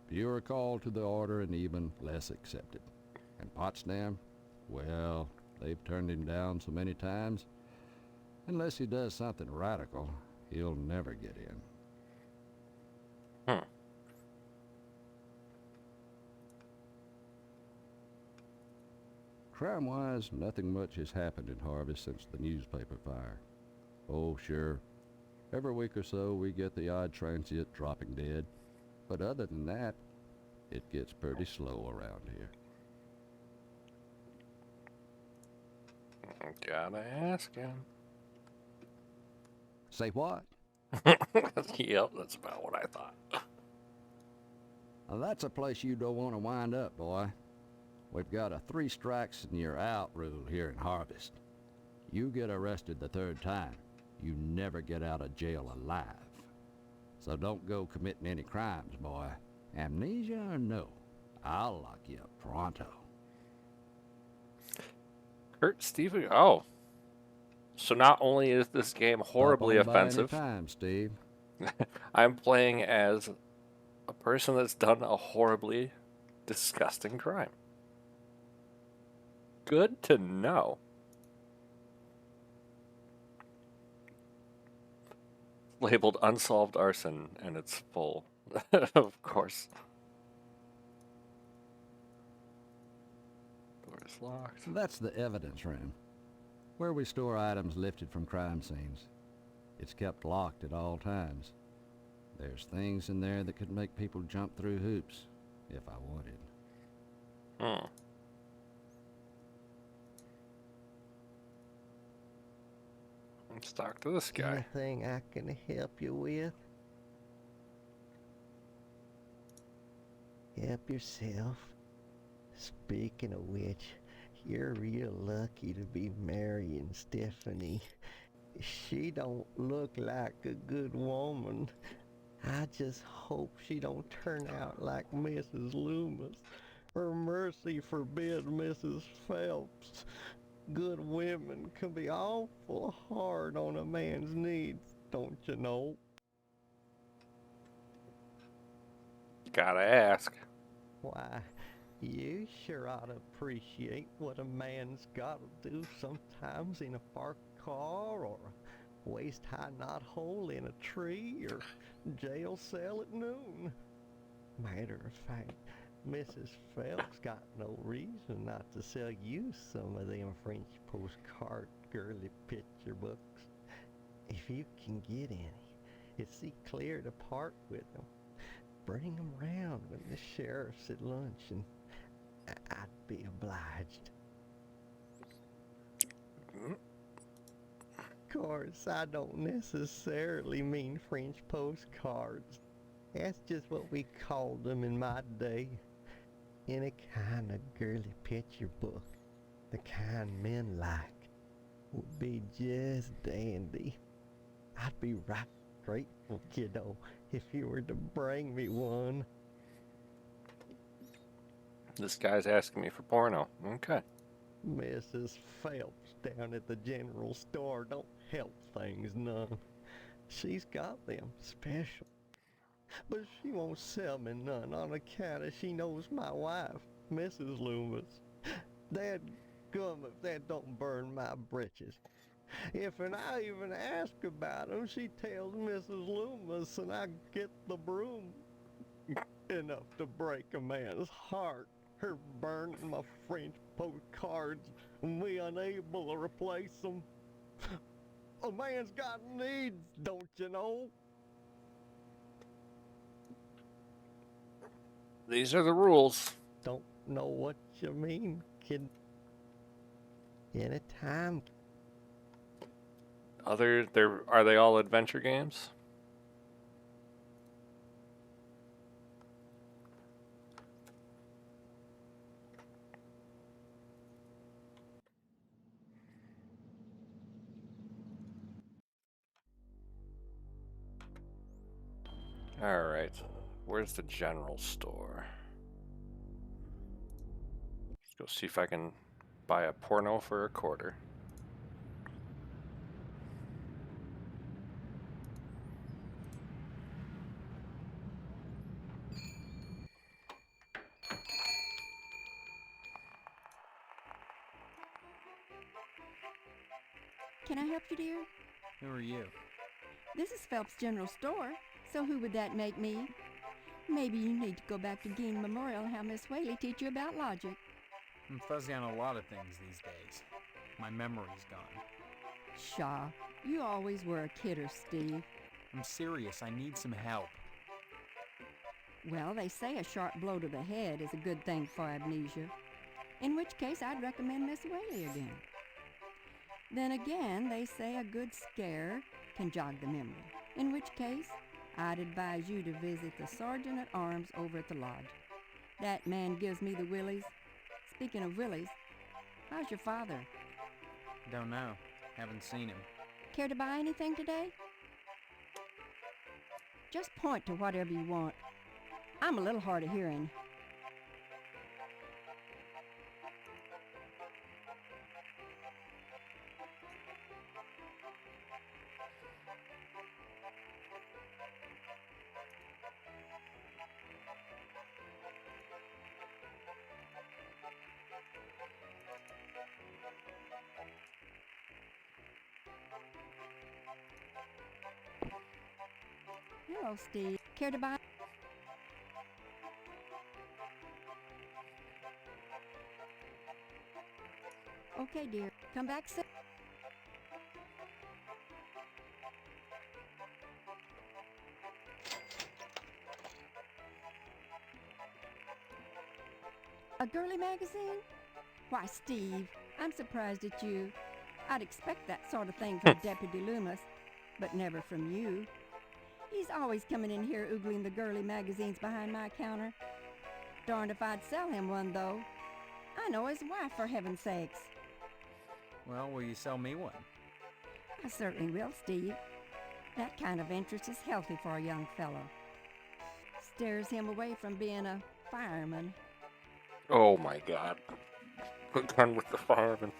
Fewer called to the order and even less accepted. And Potsdam, well, they've turned him down so many times, unless he does something radical, he'll never get in. Crime-wise, nothing much has happened in Harvest since the newspaper fire. Oh, sure. Every week or so we get the odd transient dropping dead. But other than that, it gets pretty slow around here. Gotta ask him. Say what? Yep, that's about what I thought. Now that's a place you don't want to wind up, boy. We've got a 3 strikes and you're out rule here in Harvest. You get arrested the 3rd time, you never get out of jail alive. So don't go committing any crimes, boy. Amnesia or no, I'll lock you up pronto. Kurt Steve. Oh. So not only is this game horribly offensive, Time, Steve. I'm playing as a person that's done a horribly disgusting crime. Good to know. Labeled unsolved arson, and it's full. Of course. Door is locked. That's the evidence room, where we store items lifted from crime scenes. It's kept locked at all times. There's things in there that could make people jump through hoops, if I wanted. Let's talk to this guy. Anything I can help you with? Help yourself. Speaking of which, you're real lucky to be marrying Stephanie. She don't look like a good woman. I just hope she don't turn out like Mrs. Loomis, or mercy forbid Mrs. Phelps. Good women can be awful hard on a man's needs, don't you know? Gotta ask. Why, you sure ought to appreciate what a man's gotta do sometimes in a parked car, or a waist-high knothole in a tree, or jail cell at noon. Matter of fact, Mrs. Phelps got no reason not to sell you some of them French postcard girly picture books. If you can get any, it's see clear to part with them. bring 'em round when the sheriff's at lunch, and I'd be obliged. Of course, I don't necessarily mean French postcards. That's just what we called them in my day. Any kind of girly picture book, the kind men like, would be just dandy. I'd be right grateful, kiddo, if you were to bring me one. This guy's asking me for porno. Okay. Mrs. Phelps down at the general store don't help things none. She's got them special. But she won't sell me none on account of she knows my wife, Mrs. Loomis. Dadgum if that don't burn my britches. If and I even ask about 'em, she tells Mrs. Loomis and I get the broom. Enough to break a man's heart. Her burning my French postcards and me unable to replace them. A man's got needs, don't you know? These are the rules. Don't know what you mean, kid. Anytime. Are they all adventure games? Alright, where's the general store? Let's go see if I can buy a porno for a quarter. Can I help you, dear? Who are you? This is Phelps General Store, so who would that make me? Maybe you need to go back to Gein Memorial and have Miss Whaley teach you about logic. I'm fuzzy on a lot of things these days. My memory's gone. Pshaw, you always were a kidder, Steve. I'm serious, I need some help. Well, they say a sharp blow to the head is a good thing for amnesia, in which case I'd recommend Miss Whaley again. Then again, they say a good scare can jog the memory, in which case I'd advise you to visit the Sergeant at Arms over at the lodge. That man gives me the willies. Speaking of willies, how's your father? Don't know. Haven't seen him. Care to buy anything today? Just point to whatever you want. I'm a little hard of hearing. Hello, Steve. Care to buy? Okay, dear. Come back soon. A girly magazine? Why, Steve, I'm surprised at you. I'd expect that sort of thing from Deputy Loomis, but never from you. He's always coming in here oogling the girly magazines behind my counter. Darned if I'd sell him one, though. I know his wife, for heaven's sakes. Well, will you sell me one? I certainly will, Steve. That kind of interest is healthy for a young fellow. Steers him away from being a fireman. Oh my god. We're done with the fireman.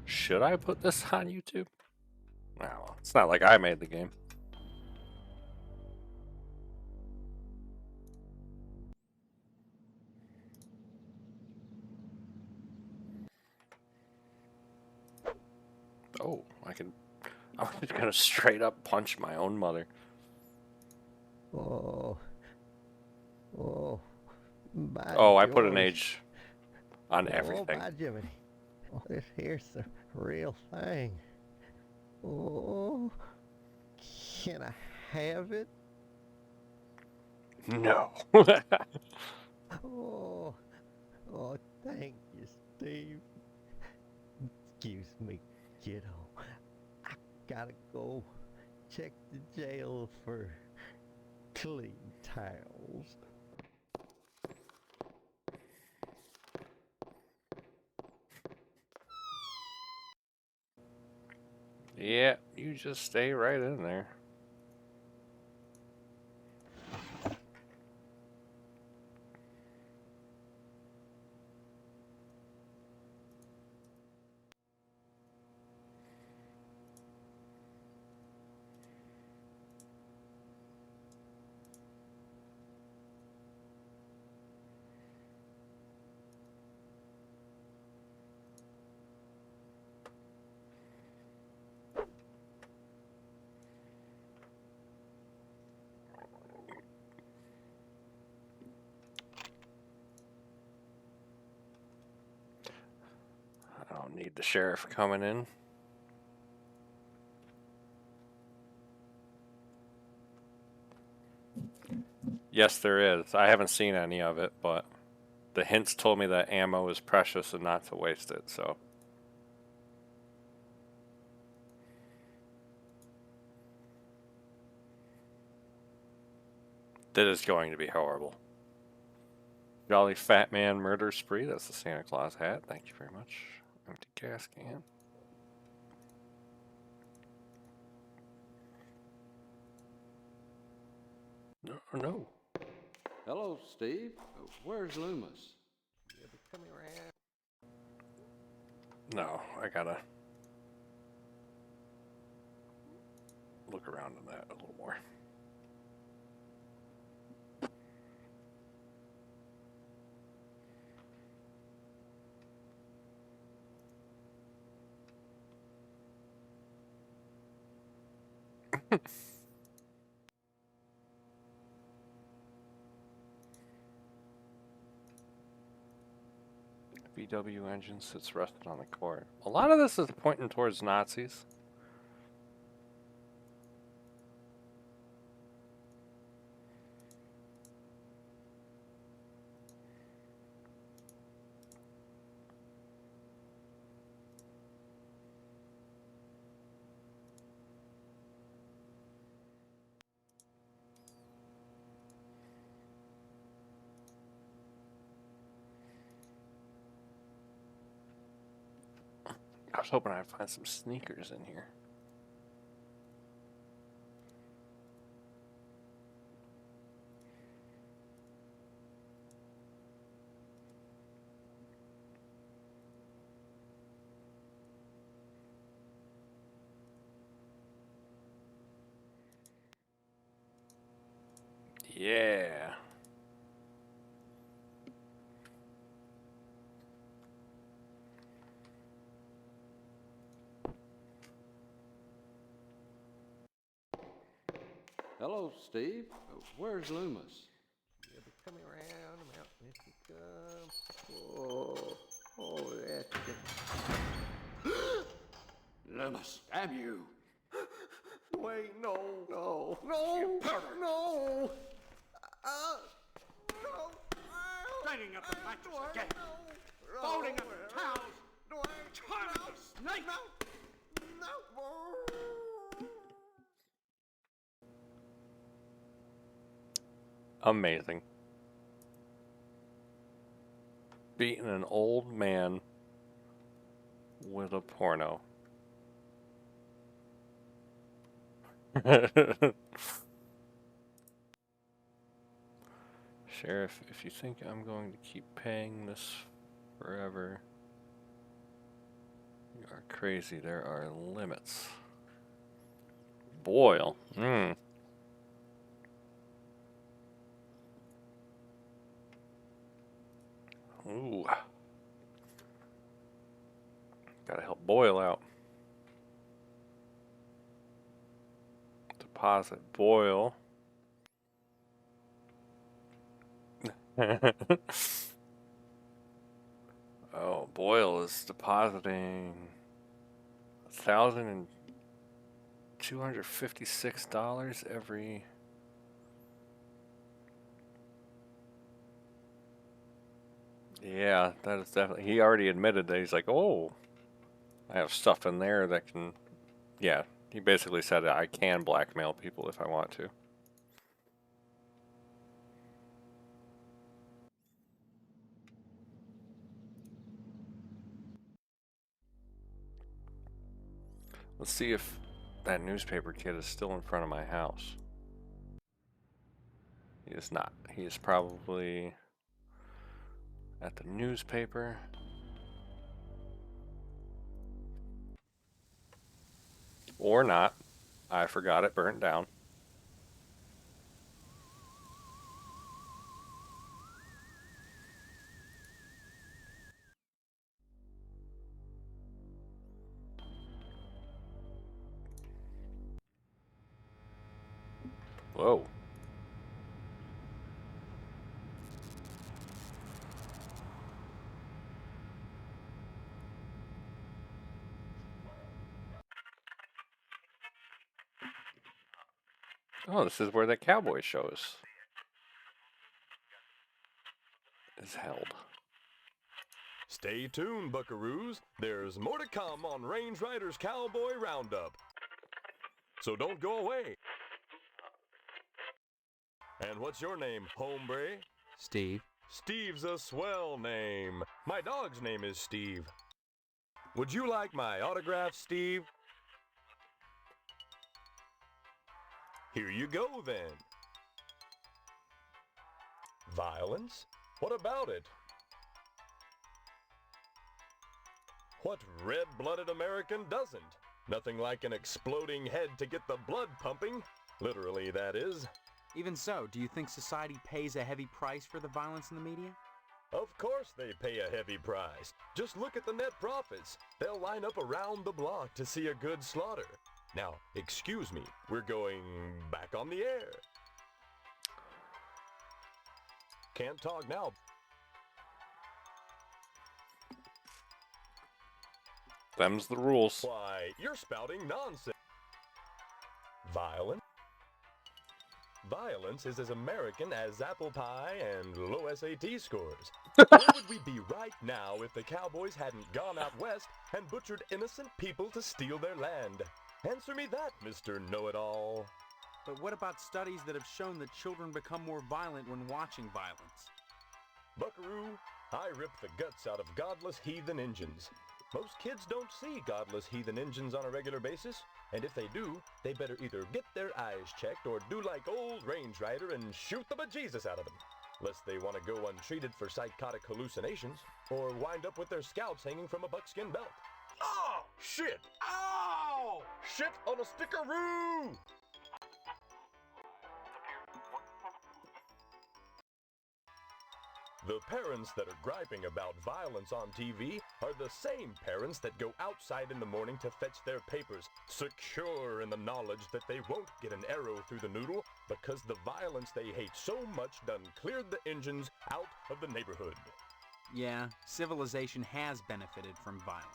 Should I put this on YouTube? No, well, it's not like I made the game. Oh, I'm just gonna straight up punch my own mother. Oh, I put an age On Oh, everything. by Jiminy. Oh, this here's the real thing. Oh, can I have it? No. Oh, oh, thank you, Steve. Excuse me, kiddo. I gotta go check the jail for clean towels. Yeah, you just stay right in there. I don't need the sheriff coming in. Yes, there is. I haven't seen any of it, but the hints told me that ammo is precious and not to waste it, so. That is going to be horrible. Jolly Fat Man Murder Spree. That's the Santa Claus hat. Thank you very much. Empty gas can. No, no. Hello, Steve. Where's Loomis? You'll be coming around. No, I gotta look around in that a little more. VW engine sits rested on the court. A lot of this is pointing towards Nazis. I was hoping I'd find some sneakers in here. Yeah. Hello, Steve. Where's Loomis? You'll be coming around the mountain if you come. Oh, that's it. Loomis, damn you! Wait, no, no, no, no! No! Lighting up the mattress again! Folding up the towels! Charming snake! Amazing. Beating an old man with a porno. Sheriff, if you think I'm going to keep paying this forever, you are crazy. There are limits. Boyle. Ooh. Gotta help Boyle out. Deposit Boyle. Boyle is depositing $1,256 every. Yeah, that is definitely. He already admitted that. He's like, oh, I have stuff in there that can. Yeah, he basically said I can blackmail people if I want to. Let's see if that newspaper kid is still in front of my house. He is not. He is probably at the newspaper. Or not. I forgot it burnt down. Whoa. Oh, this is where the cowboy show is held. Stay tuned, buckaroos. There's more to come on Range Riders Cowboy Roundup. So don't go away. And what's your name, hombre? Steve. Steve's a swell name. My dog's name is Steve. Would you like my autograph, Steve? Here you go, then. Violence? What about it? What red-blooded American doesn't? Nothing like an exploding head to get the blood pumping. Literally, that is. Even so, do you think society pays a heavy price for the violence in the media? Of course they pay a heavy price. Just look at the net profits. They'll line up around the block to see a good slaughter. Now, excuse me, we're going back on the air. Can't talk now. Them's the rules. Why, you're spouting nonsense. Violence? Violence is as American as apple pie and low SAT scores. Where would we be right now if the cowboys hadn't gone out west and butchered innocent people to steal their land? Answer me that, Mr. Know-It-All. But what about studies that have shown that children become more violent when watching violence? Buckaroo, I rip the guts out of godless heathen Injuns. Most kids don't see godless heathen Injuns on a regular basis, and if they do, they better either get their eyes checked or do like old Range Rider and shoot the bejesus out of them, lest they want to go untreated for psychotic hallucinations, or wind up with their scalps hanging from a buckskin belt. Oh, shit! Ow! Shit on a stickeroo! The parents that are griping about violence on TV are the same parents that go outside in the morning to fetch their papers, secure in the knowledge that they won't get an arrow through the noodle because the violence they hate so much done cleared the engines out of the neighborhood. Yeah, civilization has benefited from violence.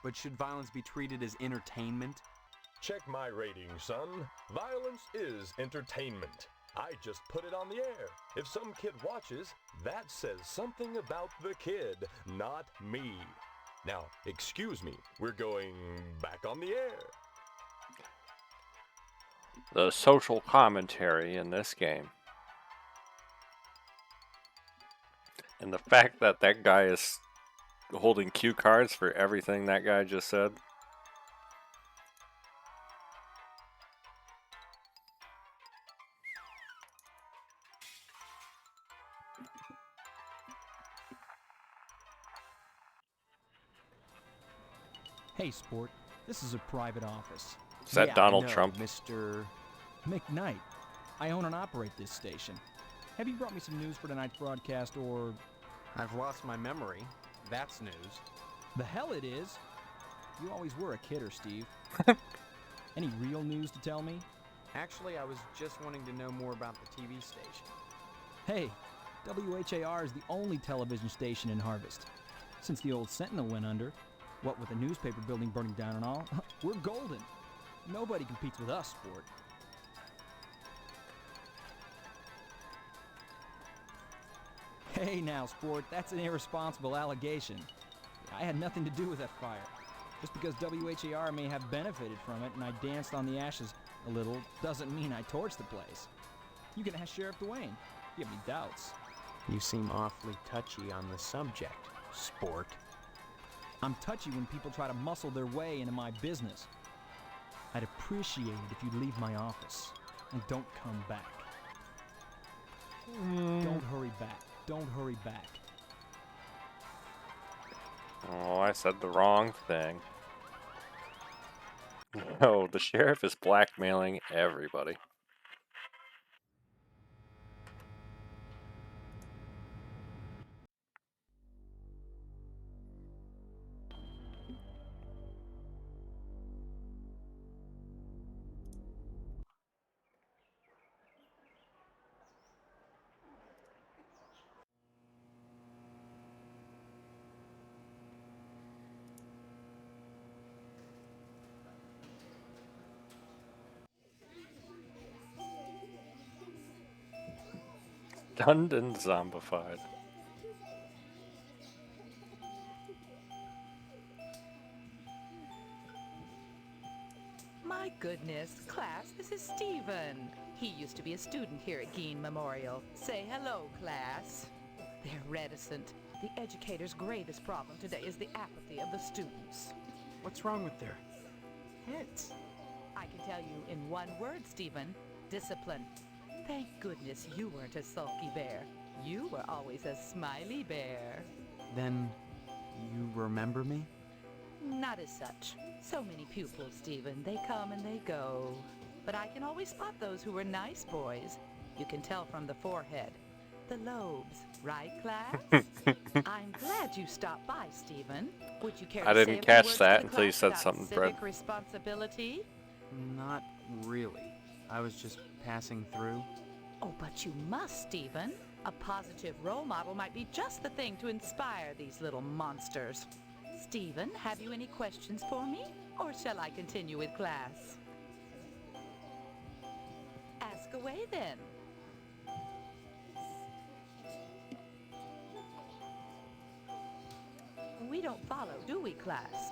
But should violence be treated as entertainment? Check my ratings, son. Violence is entertainment. I just put it on the air. If some kid watches, that says something about the kid, not me. Now, excuse me, we're going back on the air. The social commentary in this game. And the fact that that guy is holding cue cards for everything that guy just said. Hey, Sport. This is a private office. Is that Donald Trump? Mr. McKnight. I own and operate this station. Have you brought me some news for tonight's broadcast, or... I've lost my memory. That's news. The hell it is! You always were a kidder, Steve. Any real news to tell me? Actually, I was just wanting to know more about the TV station. Hey, WHAR is the only television station in Harvest. Since the old Sentinel went under, what with the newspaper building burning down and all, we're golden. Nobody competes with us, sport. Hey now, sport, that's an irresponsible allegation. I had nothing to do with that fire. Just because WHAR may have benefited from it and I danced on the ashes a little doesn't mean I torched the place. You can ask Sheriff Dwayne if you have any doubts. You seem awfully touchy on the subject, sport. I'm touchy when people try to muscle their way into my business. I'd appreciate it if you'd leave my office and don't come back. Don't hurry back. Don't hurry back. Oh, I said the wrong thing. No, the sheriff is blackmailing everybody. Stunned and zombified. My goodness, class, this is Stephen. He used to be a student here at Gein Memorial. Say hello, class. They're reticent. The educator's greatest problem today is the apathy of the students. What's wrong with their heads? I can tell you in one word, Stephen. Discipline. Thank goodness you weren't a sulky bear. You were always a smiley bear. Then you remember me? Not as such. So many pupils, Stephen. They come and they go. But I can always spot those who were nice boys. You can tell from the forehead. The lobes, right, class? I'm glad you stopped by, Stephen. Would you care I to didn't say a few catch words that to the until you class said about something, civic Fred. responsibility? Not really. I was just passing through. Oh, but you must, Stephen. A positive role model might be just the thing to inspire these little monsters. Stephen, have you any questions for me? Or shall I continue with class? Ask away then. We don't follow, do we, class?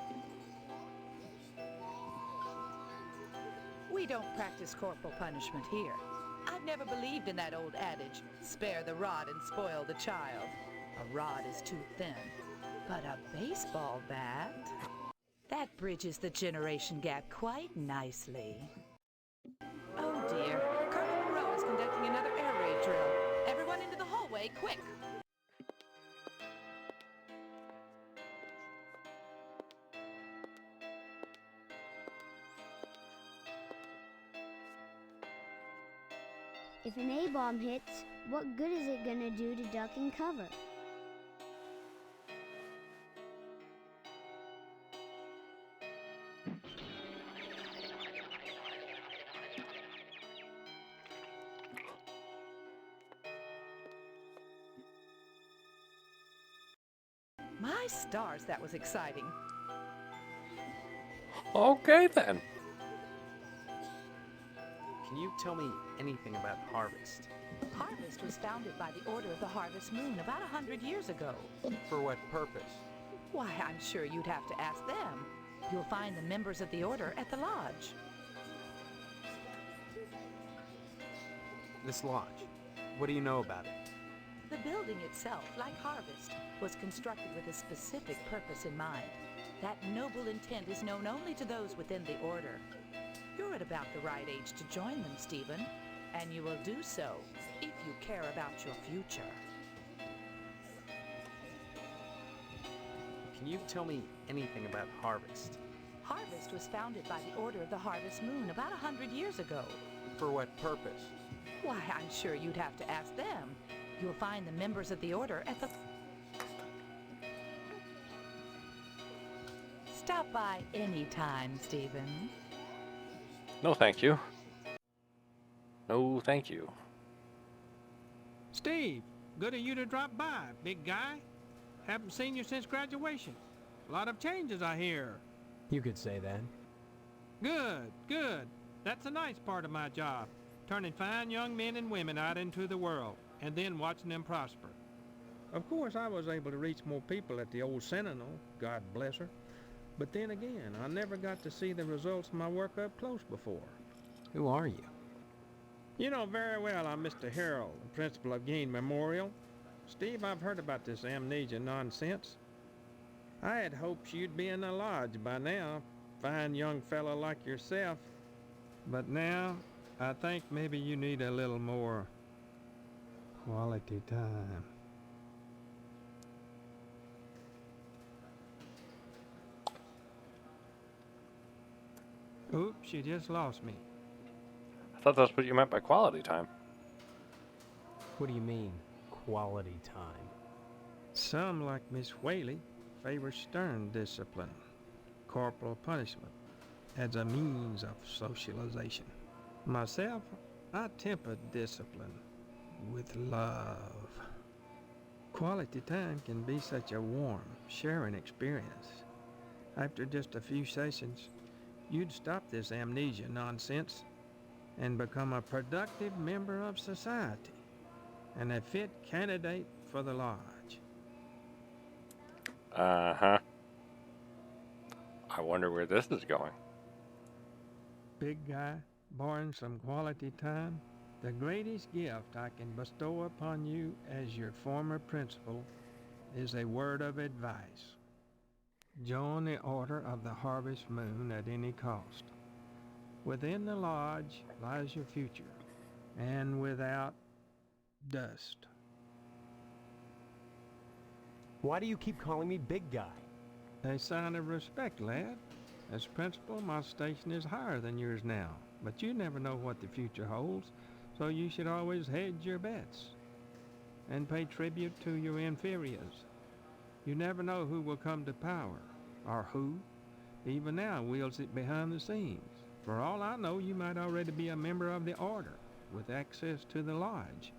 We don't practice corporal punishment here. I've never believed in that old adage, spare the rod and spoil the child. A rod is too thin, but a baseball bat? That bridges the generation gap quite nicely. Oh dear, Colonel Monroe is conducting another air raid drill. Everyone into the hallway, quick! If an A-bomb hits, what good is it gonna do to duck and cover? My stars, that was exciting. Okay then. Can you tell me anything about Harvest? Harvest was founded by the Order of the Harvest Moon about 100 years ago. For what purpose? Why, I'm sure you'd have to ask them. You'll find the members of the Order at the lodge. This lodge. What do you know about it? The building itself, like Harvest, was constructed with a specific purpose in mind. That noble intent is known only to those within the Order. You're at about the right age to join them, Stephen, and you will do so if you care about your future. Can you tell me anything about Harvest? Harvest was founded by the Order of the Harvest Moon about 100 years ago. For what purpose? Why, I'm sure you'd have to ask them. You'll find the members of the Order at the... Stop by anytime, Stephen. No, thank you. No, thank you. Steve, good of you to drop by, big guy. Haven't seen you since graduation. A lot of changes, I hear. You could say that. Good, good. That's a nice part of my job. Turning fine young men and women out into the world, and then watching them prosper. Of course, I was able to reach more people at the old Sentinel, God bless her. But then again, I never got to see the results of my work up close before. Who are you? You know very well I'm Mr. Harold, the principal of Gain Memorial. Steve, I've heard about this amnesia nonsense. I had hoped you'd be in the lodge by now, fine young fellow like yourself. But now, I think maybe you need a little more quality time. Oops, you just lost me. I thought that's what you meant by quality time. What do you mean, quality time? Some, like Miss Whaley, favor stern discipline, corporal punishment, as a means of socialization. Myself, I temper discipline with love. Quality time can be such a warm, sharing experience. After just a few sessions, you'd stop this amnesia nonsense and become a productive member of society and a fit candidate for the lodge. Uh-huh. I wonder where this is going. Big guy, barring some quality time, the greatest gift I can bestow upon you as your former principal is a word of advice. Join the Order of the Harvest Moon at any cost. Within the lodge lies your future, and without, dust. Why do you keep calling me big guy? A sign of respect, lad. As principal, my station is higher than yours now, but you never know what the future holds, so you should always hedge your bets and pay tribute to your inferiors. You never know who will come to power, or who, even now, wields it behind the scenes. For all I know, you might already be a member of the Order, with access to the lodge.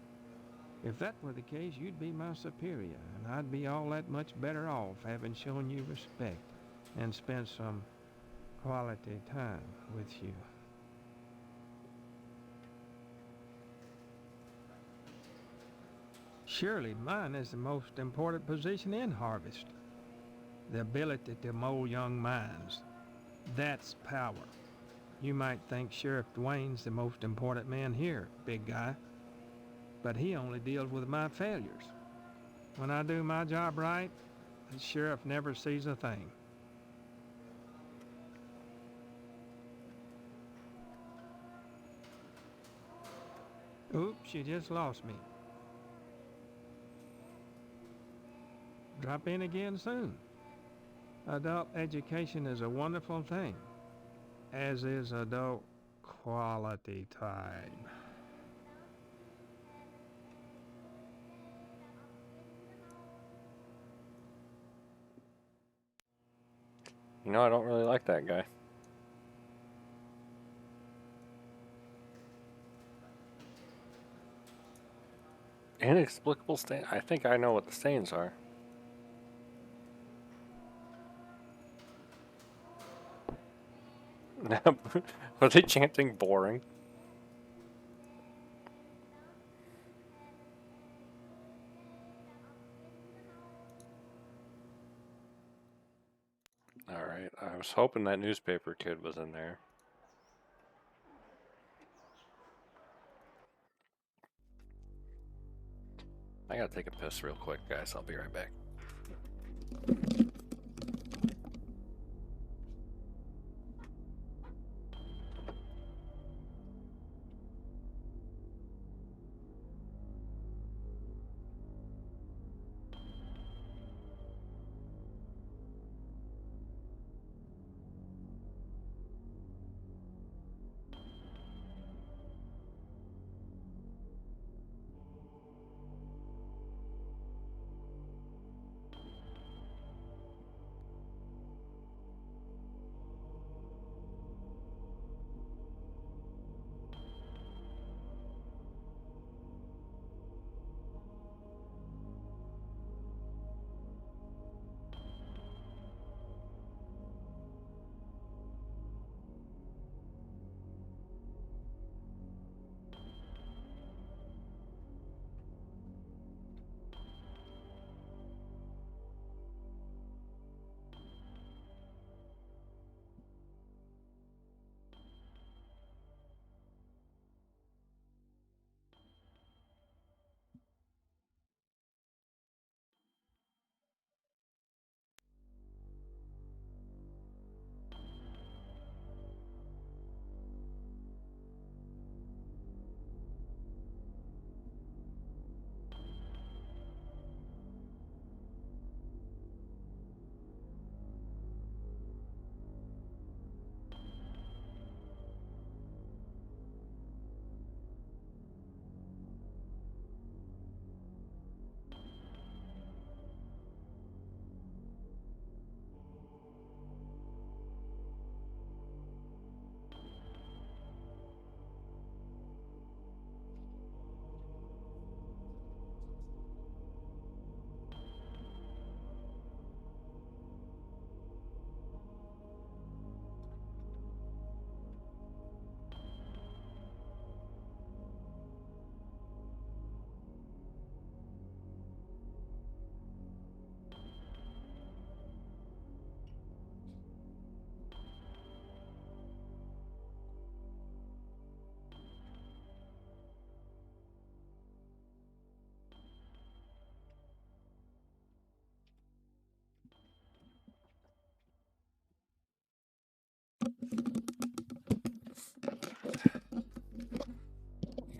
If that were the case, you'd be my superior, and I'd be all that much better off having shown you respect and spent some quality time with you. Surely mine is the most important position in Harvest. The ability to mold young minds. That's power. You might think Sheriff Dwayne's the most important man here, big guy. But he only deals with my failures. When I do my job right, the sheriff never sees a thing. Oops, you just lost me. Drop in again soon. Adult education is a wonderful thing, as is adult quality time. You know, I don't really like that guy. Inexplicable stain. I think I know what the stains are. Were they chanting boring? Alright, I was hoping that newspaper kid was in there. I gotta take a piss real quick, guys. I'll be right back.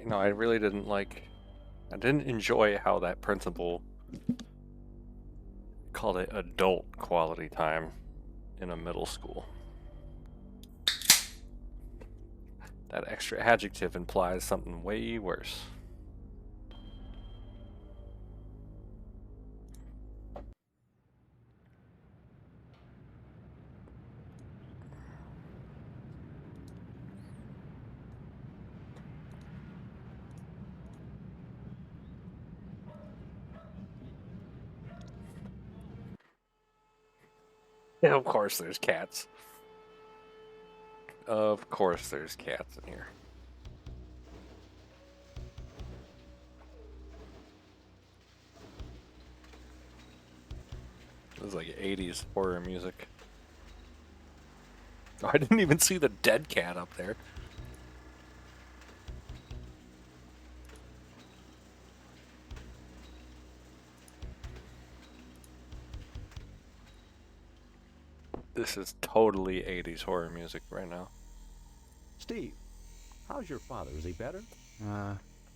No, I really didn't like. I didn't enjoy how that principal called it adult quality time in a middle school. That extra adjective implies something way worse. Yeah, of course there's cats. Of course there's cats in here. This is like 80s horror music. Oh, I didn't even see the dead cat up there. This is totally 80s horror music right now. Steve, how's your father? Is he better?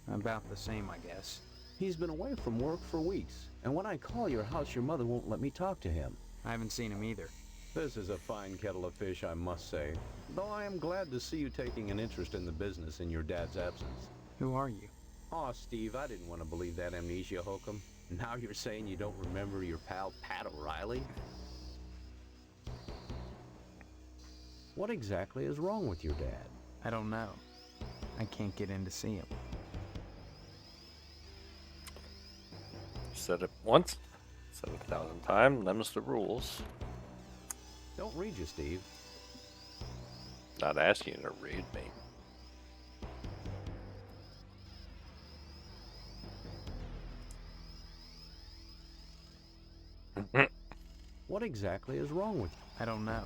About the same, I guess. He's been away from work for weeks, and when I call your house, your mother won't let me talk to him. I haven't seen him either. This is a fine kettle of fish, I must say, though I am glad to see you taking an interest in the business in your dad's absence. Who are you? Aw, Steve, I didn't want to believe that amnesia hokum. Now you're saying you don't remember your pal Pat O'Reilly? What exactly is wrong with your dad? I don't know. I can't get in to see him. Said it once, said it 1,000 times, them's the rules. Don't read you, Steve. Not asking you to read me. What exactly is wrong with you? I don't know.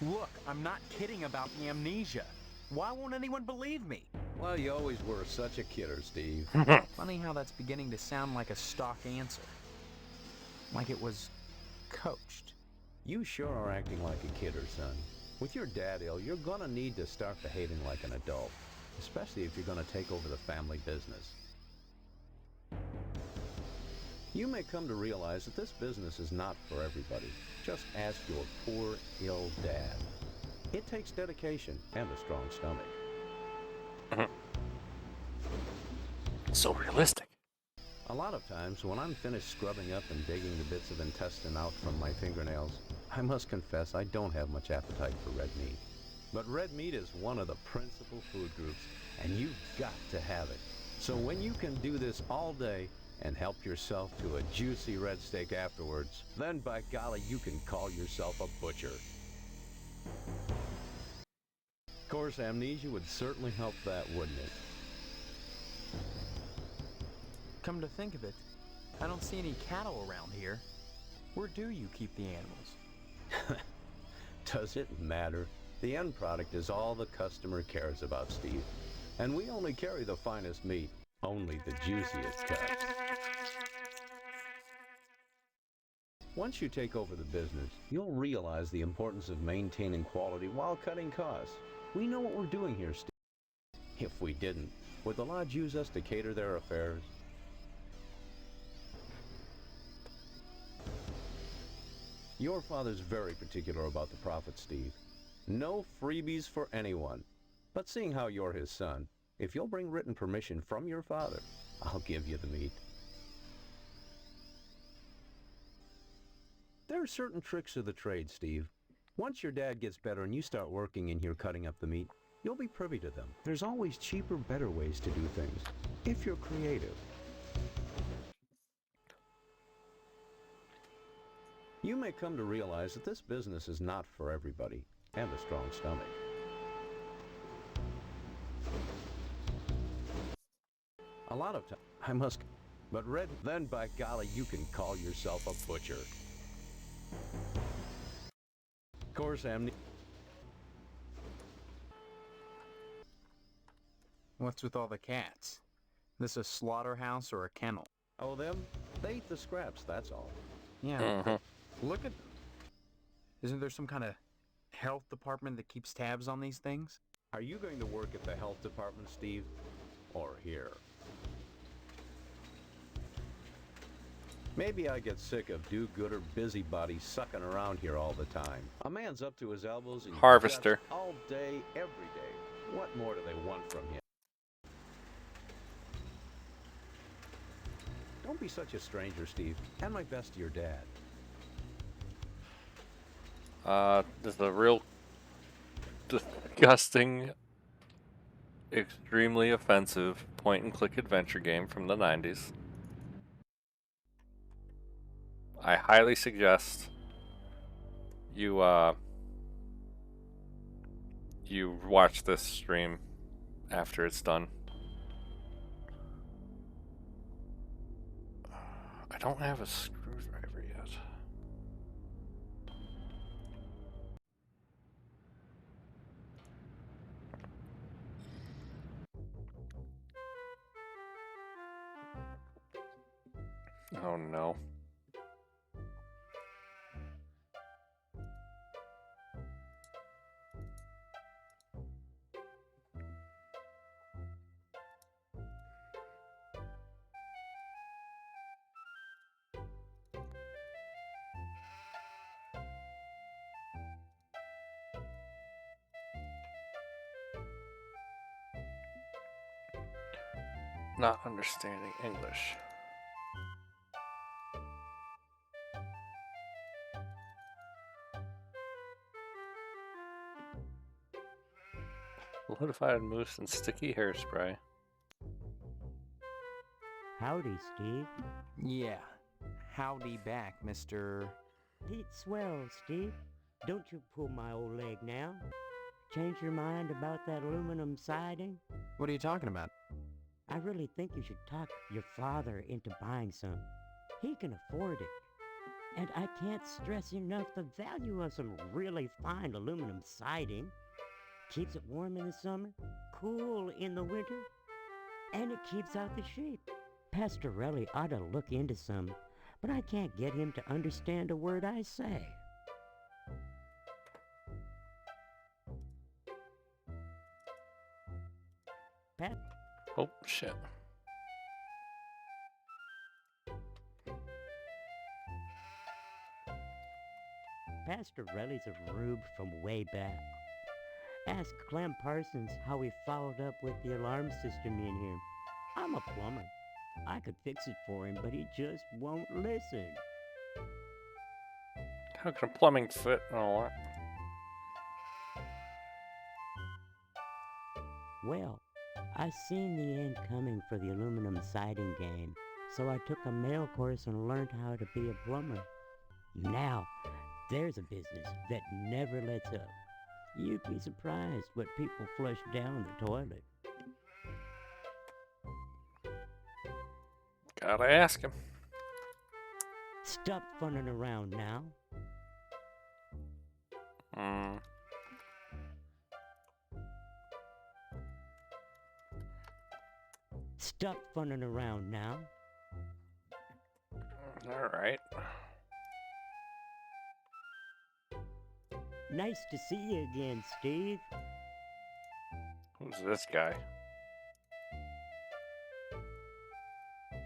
Look, I'm not kidding about the amnesia. Why won't anyone believe me? Well, you always were such a kidder, Steve. Funny how that's beginning to sound like a stock answer. Like it was coached. You sure are acting like a kidder, son. With your dad ill, you're gonna need to start behaving like an adult, especially if you're gonna take over the family business. You may come to realize that this business is not for everybody. Just ask your poor, ill dad. It takes dedication and a strong stomach. So realistic. A lot of times, when I'm finished scrubbing up and digging the bits of intestine out from my fingernails, I must confess I don't have much appetite for red meat. But red meat is one of the principal food groups, and you've got to have it. So when you can do this all day and help yourself to a juicy red steak afterwards, then by golly, you can call yourself a butcher. Of course, amnesia would certainly help that, wouldn't it? Come to think of it, I don't see any cattle around here. Where do you keep the animals? Does it matter? The end product is all the customer cares about, Steve. And we only carry the finest meat, only the juiciest cuts. Once you take over the business, you'll realize the importance of maintaining quality while cutting costs. We know what we're doing here, Steve. If we didn't, would the lodge use us to cater their affairs? Your father's very particular about the profits, Steve. No freebies for anyone. But seeing how you're his son, if you'll bring written permission from your father, I'll give you the meat. There are certain tricks of the trade, Steve. Once your dad gets better and you start working in here cutting up the meat, you'll be privy to them. There's always cheaper, better ways to do things, if you're creative. You may come to realize that this business is not for everybody, and a strong stomach. A lot of times, I must, but red, then by golly, you can call yourself a butcher. Of course, What's with all the cats? This a slaughterhouse or a kennel? Oh, them? They eat the scraps, that's all. Yeah. Look at them. Isn't there some kind of health department that keeps tabs on these things? Are you going to work at the health department, Steve? Or here? Maybe I get sick of do-gooder busybodies sucking around here all the time. A man's up to his elbows in Harvester. guts all day, every day. What more do they want from him? Don't be such a stranger, Steve. And my best to your dad. This is a real disgusting, extremely offensive point-and-click adventure game from the 90s. I highly suggest you you watch this stream after it's done. I don't have a screwdriver yet. Oh no. Not understanding English. Solidified mousse and sticky hairspray. Howdy, Steve. Yeah. Howdy back, Mr. Pete Swell, Steve. Don't you pull my old leg now. Change your mind about that aluminum siding? What are you talking about? I really think you should talk your father into buying some. He can afford it. And I can't stress enough the value of some really fine aluminum siding. Keeps it warm in the summer, cool in the winter, and it keeps out the sheep. Pastorelli ought to look into some, but I can't get him to understand a word I say. Pat? Oh, shit. Pastorelli's a rube from way back. Ask Clem Parsons how he followed up with the alarm system in here. I'm a plumber. I could fix it for him, but he just won't listen. How can a plumbing fit and all that? Well, I seen the end coming for the aluminum siding game, so I took a mail course and learned how to be a plumber. Now, there's a business that never lets up. You'd be surprised what people flush down the toilet. Gotta ask him. Stop funning around now. Stop funning around now. Alright. Nice to see you again, Steve. Who's this guy?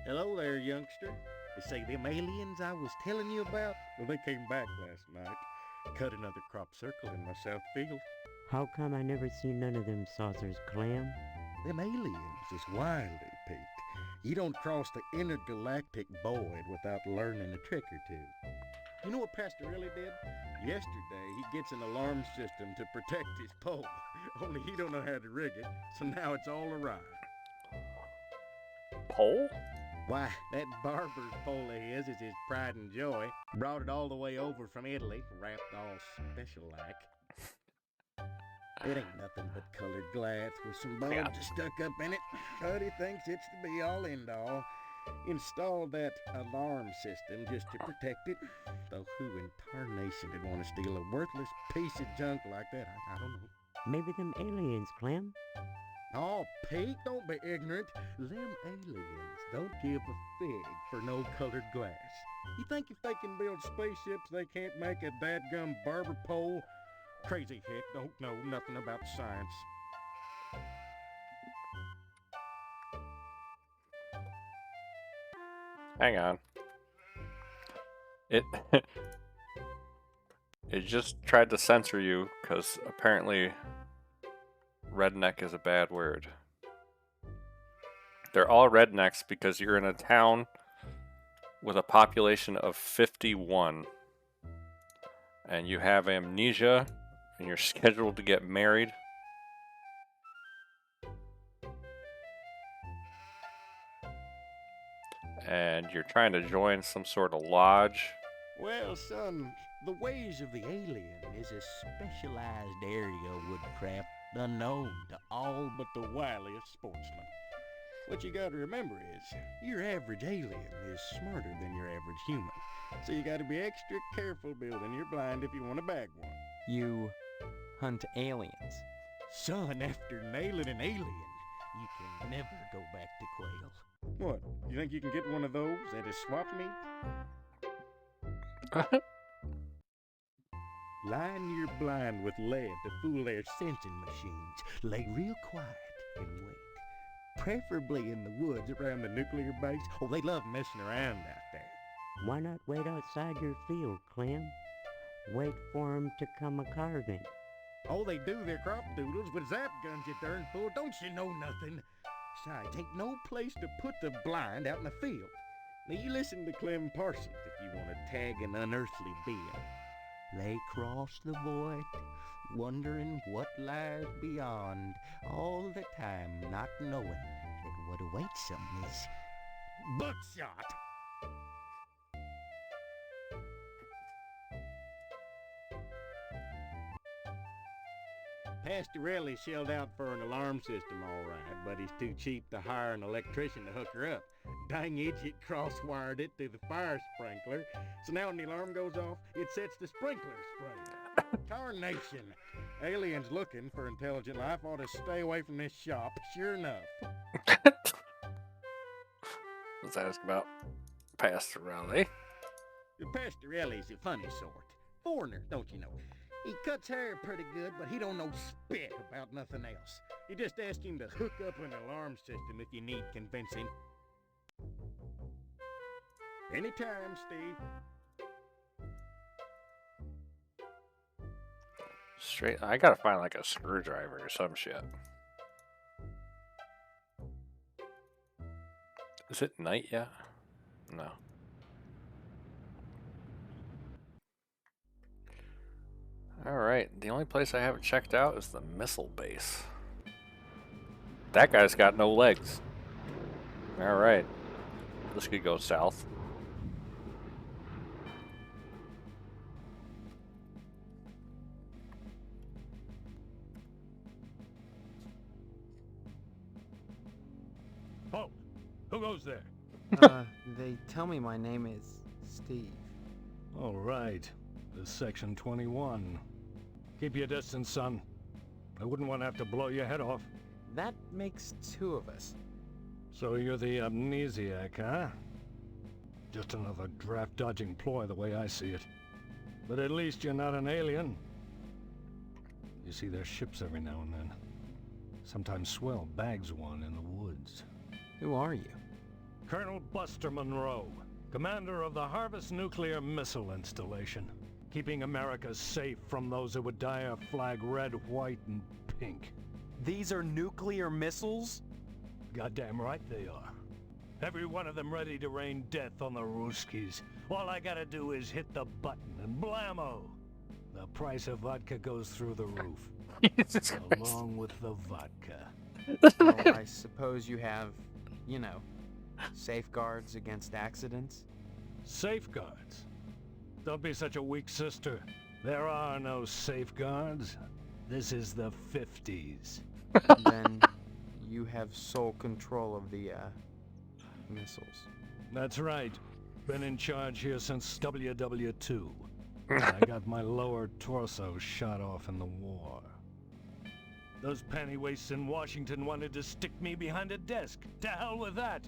Hello there, youngster. You say them aliens I was telling you about? Well, they came back last night. Cut another crop circle in my south field. How come I never seen none of them saucers, Clem? Them aliens is wily, Pete. You don't cross the intergalactic void without learning a trick or two. You know what Pastorelli did? Yesterday, he gets an alarm system to protect his pole. Only he don't know how to rig it, so now it's all awry. Pole? Why, that barber's pole of his is his pride and joy. Brought it all the way over from Italy, wrapped all special-like. It ain't nothing but colored glass with some bulbs stuck up in it, but he thinks it's the be-all, end-all. Installed that alarm system just to protect it. Though who in tarnation would want to steal a worthless piece of junk like that? I don't know. Maybe them aliens, Clem. Oh, Pete, don't be ignorant. Them aliens don't give a fig for no colored glass. You think if they can build spaceships, they can't make a dadgum barber pole? Crazy hick don't know nothing about science. Hang on. It it just tried to censor you because apparently redneck is a bad word. They're all rednecks because you're in a town with a population of 51 and you have amnesia and you're scheduled to get married. And you're trying to join some sort of lodge. Well, son, the ways of the alien is a specialized area of woodcraft unknown to all but the wiliest sportsmen. What you gotta remember is, your average alien is smarter than your average human. So you gotta be extra careful building your blind if you want to bag one. You hunt aliens. Son, after nailing an alien, you can never go back to quail. What, you think you can get one of those at a swap meet? Line your blind with lead to fool their sensing machines. Lay real quiet and wait. Preferably in the woods around the nuclear base. Oh, they love messing around out there. Why not wait outside your field, Clem? Wait for 'em to come a-carving. Oh, they do their crop doodles with zap guns, you darn fool. Don't you know nothing? Besides, ain't no place to put the blind out in the field. Now, you listen to Clem Parsons if you want to tag an unearthly being. They cross the void, wondering what lies beyond, all the time not knowing that what awaits them is buckshot. Pastorelli shelled out for an alarm system, all right, but he's too cheap to hire an electrician to hook her up. Dang idiot cross-wired it to the fire sprinkler, so now when the alarm goes off, it sets the sprinkler spraying. Tarnation! Aliens looking for intelligent life ought to stay away from this shop, sure enough. Let's ask about Pastorelli. Pastorelli's a funny sort. Foreigner, don't you know? He cuts hair pretty good, but he don't know spit about nothing else. You just ask him to hook up an alarm system if you need convincing. Anytime, Steve. Straight. I gotta find like a screwdriver or some shit. Is it night yet? No. Alright, the only place I haven't checked out is the missile base. That guy's got no legs. Alright. This could go south. Oh, who goes there? They tell me my name is Steve. All right. This is Section 21. Keep your distance, son. I wouldn't want to have to blow your head off. That makes two of us. So you're the amnesiac, huh? Just another draft-dodging ploy the way I see it. But at least you're not an alien. You see their ships every now and then. Sometimes Swell bags one in the woods. Who are you? Colonel Buster Monroe, commander of the Harvest Nuclear Missile Installation, keeping America safe from those who would dye our flag red, white, and pink. These are nuclear missiles? Goddamn right they are. Every one of them ready to rain death on the Ruskies. All I gotta do is hit the button and blammo! The price of vodka goes through the roof. Jesus Christ. Along with the vodka. Well, I suppose you have, you know, safeguards against accidents? Safeguards? Don't be such a weak sister. There are no safeguards. This is the 50s. Then you have sole control of the, missiles. That's right. Been in charge here since WW2. I got my lower torso shot off in the war. Those pennywaists in Washington wanted to stick me behind a desk. To hell with that.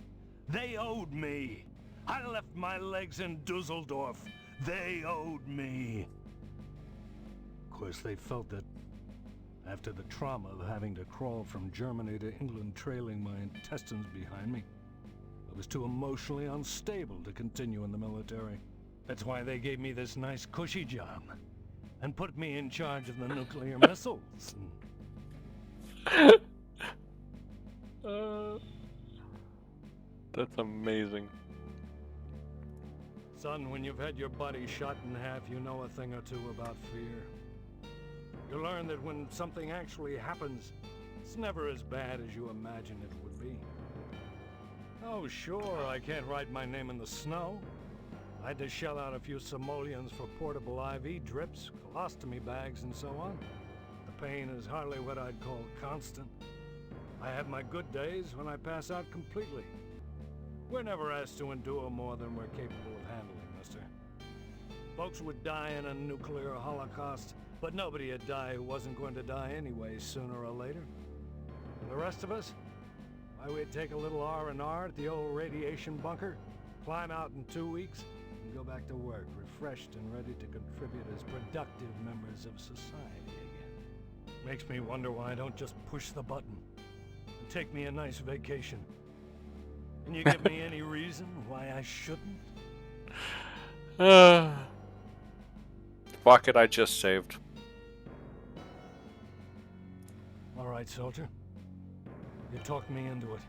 They owed me. I left my legs in Dusseldorf. They owed me. Of course, they felt that After the trauma of having to crawl from Germany to England trailing my intestines behind me, I was too emotionally unstable to continue in the military. That's why they gave me this nice cushy job and put me in charge of the nuclear missiles. That's amazing. Son, when you've had your body shot in half, you know a thing or two about fear. You learn that when something actually happens, it's never as bad as you imagine it would be. Oh, sure, I can't write my name in the snow. I had to shell out a few simoleons for portable IV drips, colostomy bags, and so on. The pain is hardly what I'd call constant. I have my good days when I pass out completely. We're never asked to endure more than we're capable of handling, mister. Folks would die in a nuclear holocaust, but nobody would die who wasn't going to die anyway, sooner or later. And the rest of us? Why, we'd take a little R&R at the old radiation bunker, climb out in 2 weeks, and go back to work, refreshed and ready to contribute as productive members of society again. Makes me wonder why I don't just push the button and take me a nice vacation. Can you give me any reason why I shouldn't? Fuck it, I just saved. All right, soldier. You talked me into it.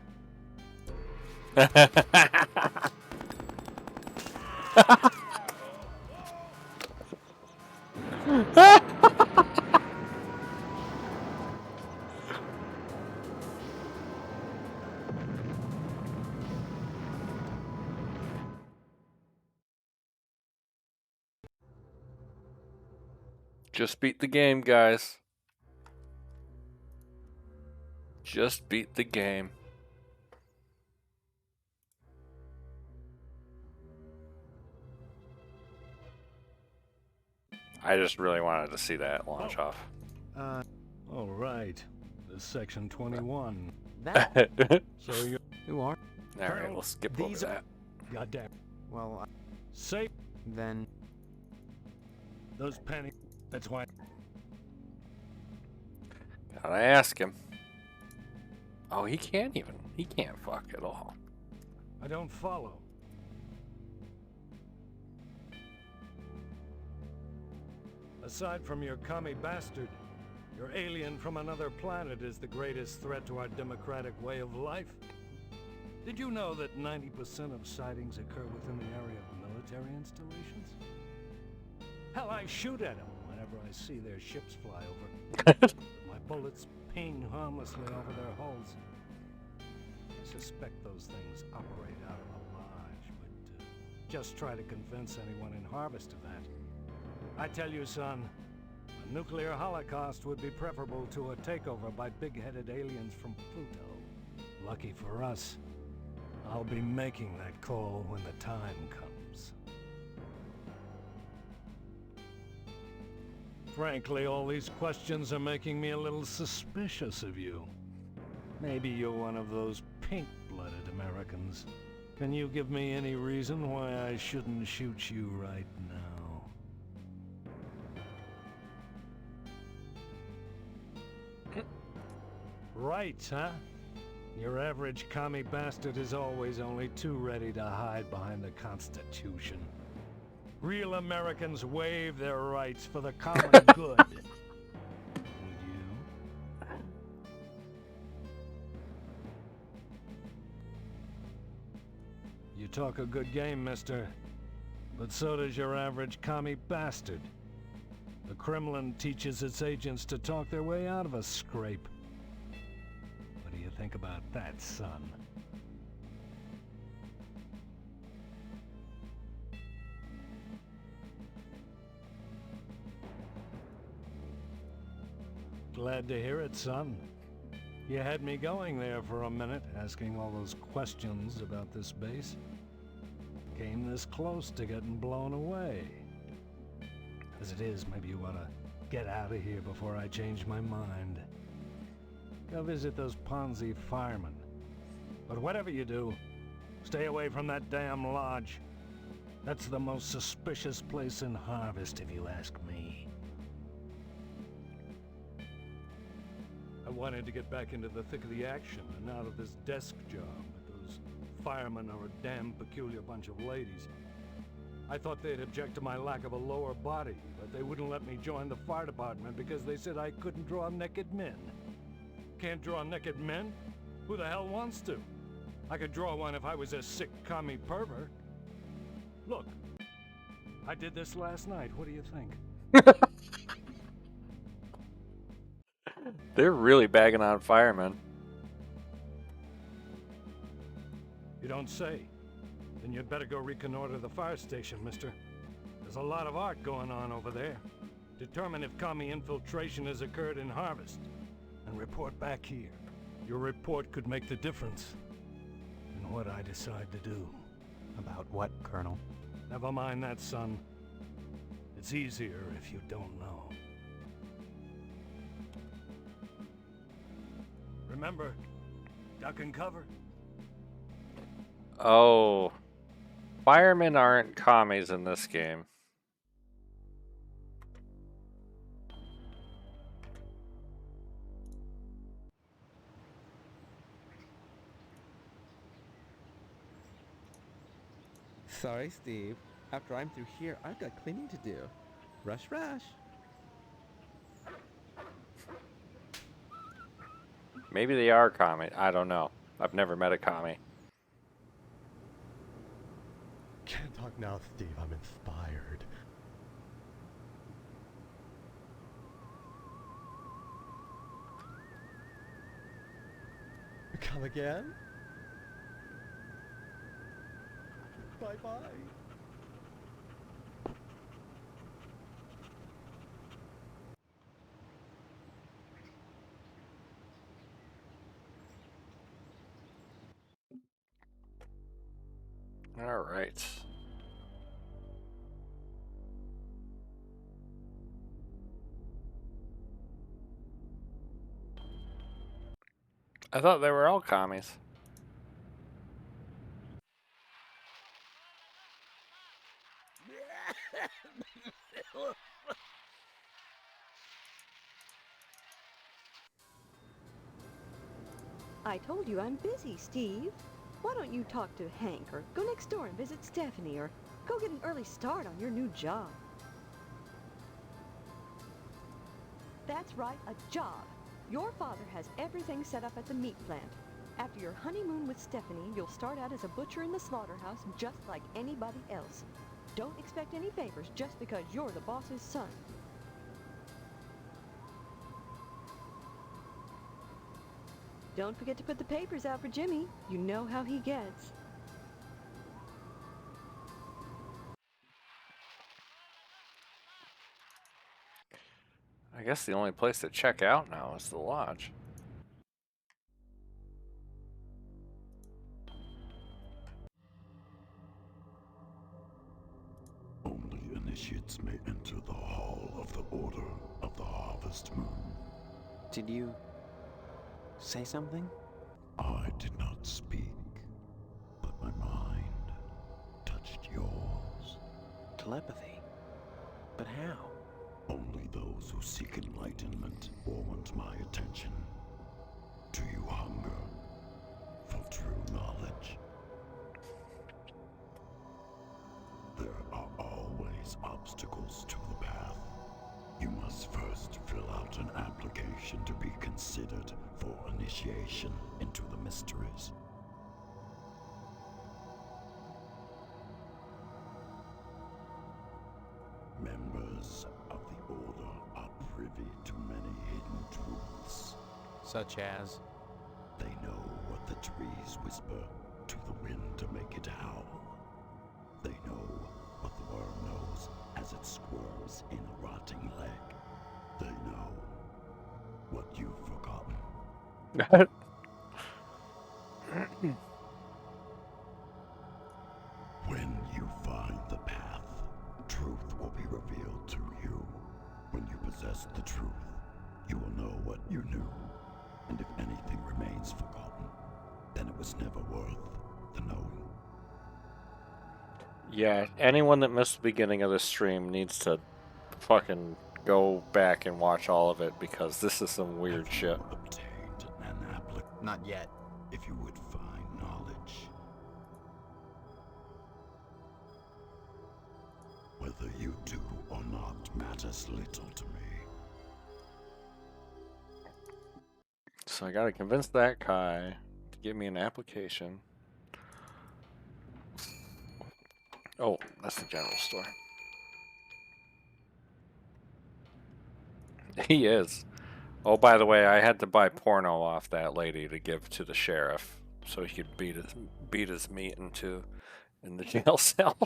Just beat the game, guys. Just beat the game. I just really wanted to see that launch off. All right. This section 21. So you Who are? Alright, we'll skip over that. Goddamn. Well, Say then those pennies. That's why. Gotta ask him. Oh, he can't fuck at all. I don't follow. Aside from your commie bastard, your alien from another planet is the greatest threat to our democratic way of life. Did you know that 90% of sightings occur within the area of military installations? Hell, I shoot at them whenever I see their ships fly over. My bullets ping harmlessly over their hulls. I suspect those things operate out of a lodge, but just try to convince anyone in Harvest of that. I tell you, son, a nuclear holocaust would be preferable to a takeover by big-headed aliens from Pluto. Lucky for us, I'll be making that call when the time comes. Frankly, all these questions are making me a little suspicious of you. Maybe you're one of those pink-blooded Americans. Can you give me any reason why I shouldn't shoot you right now? Right, huh? Your average commie bastard is always only too ready to hide behind the Constitution. Real Americans waive their rights for the common good. Would you? You talk a good game, mister. But so does your average commie bastard. The Kremlin teaches its agents to talk their way out of a scrape. What do you think about that, son? Glad to hear it, son. You had me going there for a minute, asking all those questions about this base. Came this close to getting blown away. As it is, maybe you ought to get out of here before I change my mind. Go visit those Ponzi firemen. But whatever you do, stay away from that damn lodge. That's the most suspicious place in Harvest, if you ask me. I wanted to get back into the thick of the action and out of this desk job. But those firemen are a damn peculiar bunch of ladies. I thought they'd object to my lack of a lower body, but they wouldn't let me join the fire department because they said I couldn't draw naked men. Can't draw naked men? Who the hell wants to? I could draw one if I was a sick commie pervert. Look, I did this last night. What do you think? They're really bagging on firemen. You don't say. Then you'd better go reconnoiter the fire station, mister. There's a lot of art going on over there. Determine if commie infiltration has occurred in Harvest, and report back here. Your report could make the difference in what I decide to do. About what, Colonel? Never mind that, son. It's easier if you don't know. Remember, duck and cover. Oh. Firemen aren't commies in this game. Sorry, Steve. After I'm through here, I've got cleaning to do. Rush, rush. Maybe they are commie. I don't know. I've never met a commie. Can't talk now, Steve. I'm inspired. Come again? Bye-bye. All right. I thought they were all commies. I told you I'm busy, Steve. Why don't you talk to Hank, or go next door and visit Stephanie, or go get an early start on your new job? That's right, a job. Your father has everything set up at the meat plant. After your honeymoon with Stephanie, you'll start out as a butcher in the slaughterhouse just like anybody else. Don't expect any favors just because you're the boss's son. Don't forget to put the papers out for Jimmy. You know how he gets. I guess the only place to check out now is the lodge. Only initiates may enter the Hall of the Order of the Harvest Moon. Did you say something? I did not speak, but my mind touched yours. Telepathy? But how? Only those who seek enlightenment warrant my attention. Do you hunger for true knowledge? There are always obstacles to the path. You must first fill out an application to be considered for initiation into the mysteries. Members of the Order are privy to many hidden truths. Such as? They know what the trees whisper to the wind to make it howl. They know what the worm knows as it squirms in a rotting leg. They know what you've forgotten. When you find the path, truth will be revealed to you. When you possess the truth, you will know what you knew. And if anything remains forgotten, then it was never worth the knowing. Yeah, anyone that missed the beginning of the stream needs to fucking go back and watch all of it because this is some weird shit. Not yet. If you would find knowledge, whether you do or not matters little to me. So I gotta convince that guy to give me an application. Oh, that's the general store. He is. Oh, by the way, I had to buy porno off that lady to give to the sheriff so he could beat his meat in the jail cell.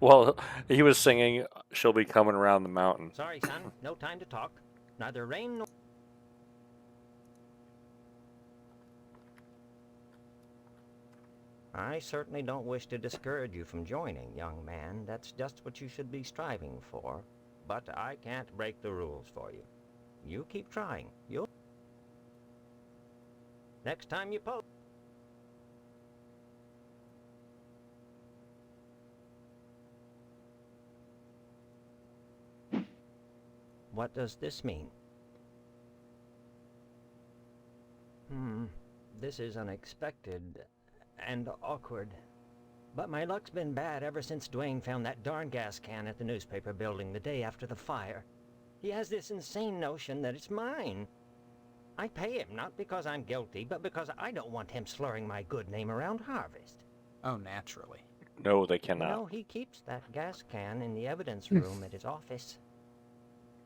Well, he was singing "She'll Be Coming Around the Mountain." Sorry, son. No time to talk. Neither rain nor... I certainly don't wish to discourage you from joining, young man. That's just what you should be striving for. But I can't break the rules for you. You keep trying. You'll... Next time you post... What does this mean? This is unexpected and awkward. But my luck's been bad ever since Dwayne found that darn gas can at the newspaper building the day after the fire. He has this insane notion that it's mine. I pay him not because I'm guilty, but because I don't want him slurring my good name around Harvest. Oh, naturally. No, they You cannot. know, he keeps that gas can in the evidence room at his office.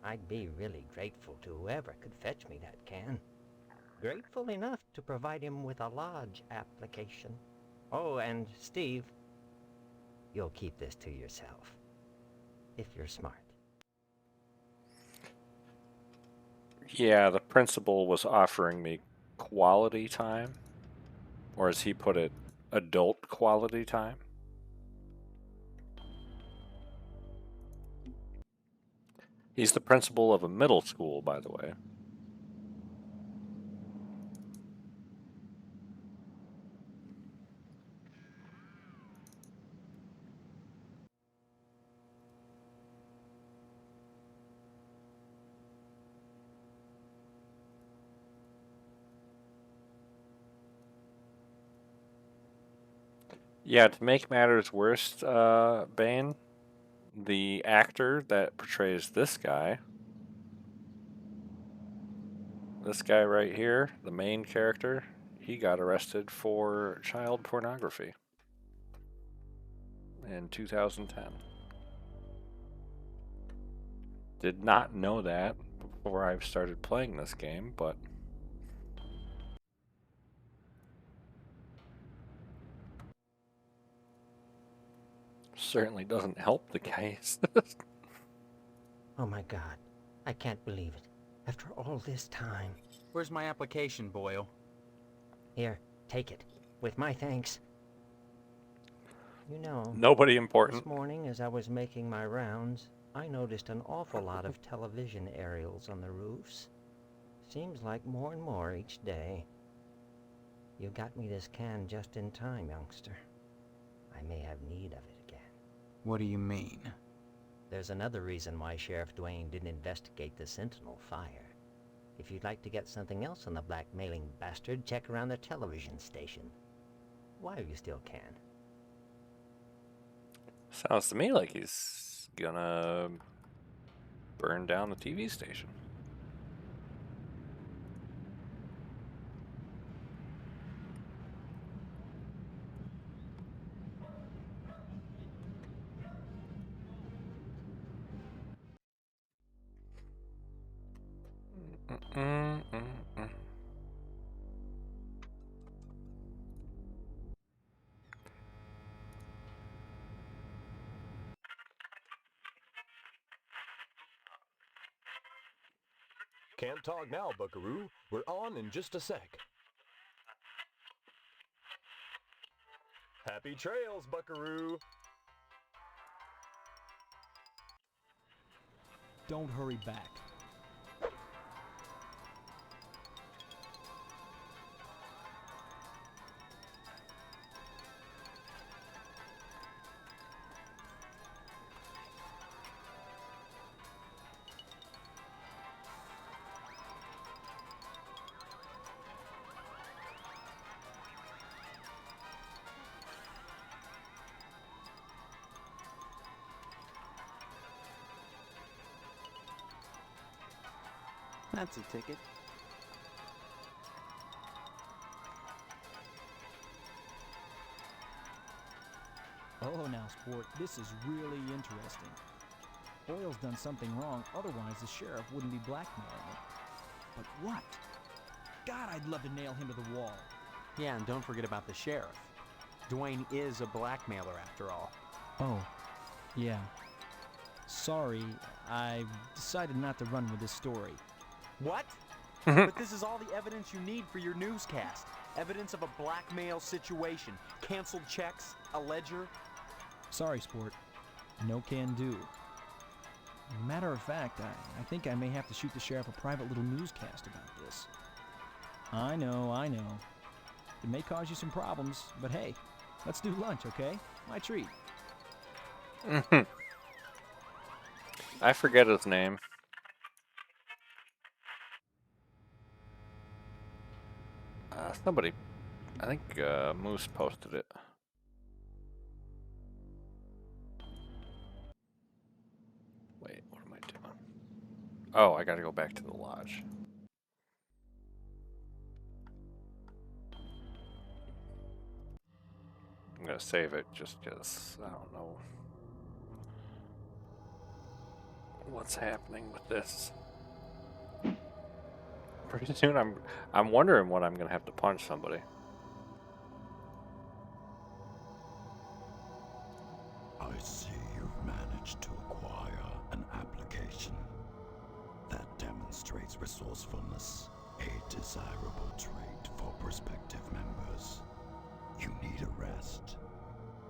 I'd be really grateful to whoever could fetch me that can. Grateful enough to provide him with a lodge application. Oh, and Steve, you'll keep this to yourself. If you're smart. Yeah, the principal was offering me quality time. Or as he put it, adult quality time. He's the principal of a middle school, by the way. Yeah, to make matters worse, Bane, the actor that portrays this guy right here, the main character, he got arrested for child pornography in 2010. Did not know that before I started playing this game, but certainly doesn't help the case. Oh my God, I can't believe it. After all this time. Where's my application, Boyle? Here, take it. With my thanks. You know, Nobody important. This morning as I was making my rounds, I noticed an awful lot of television aerials on the roofs. Seems like more and more each day. You got me this can just in time, youngster. I may have need of it again. What do you mean? There's another reason why Sheriff Dwayne didn't investigate the Sentinel fire. If you'd like to get something else on the blackmailing bastard, check around the television station. While you still can. Sounds to me like he's gonna burn down the TV station. Can't talk now, buckaroo. We're on in just a sec. Happy trails, buckaroo. Don't hurry back. That's a ticket. Oh, now, sport, this is really interesting. Boyle's done something wrong, otherwise the sheriff wouldn't be blackmailing him. But what? God, I'd love to nail him to the wall. Yeah, and don't forget about the sheriff. Dwayne is a blackmailer after all. Oh, yeah. Sorry, I've decided not to run with this story. What? But this is all the evidence you need for your newscast. Evidence of a blackmail situation. Canceled checks, a ledger. Sorry, sport. No can do. Matter of fact, I think I may have to shoot the sheriff a private little newscast about this. I know. It may cause you some problems, but hey, let's do lunch, okay? My treat. I forget his name. Somebody, I think Moose posted it. Wait, what am I doing? Oh, I gotta go back to the lodge. I'm gonna save it just because I don't know what's happening with this. Pretty soon I'm wondering when I'm gonna have to punch somebody. I see you've managed to acquire an application. That demonstrates resourcefulness, a desirable trait for prospective members. You need a rest.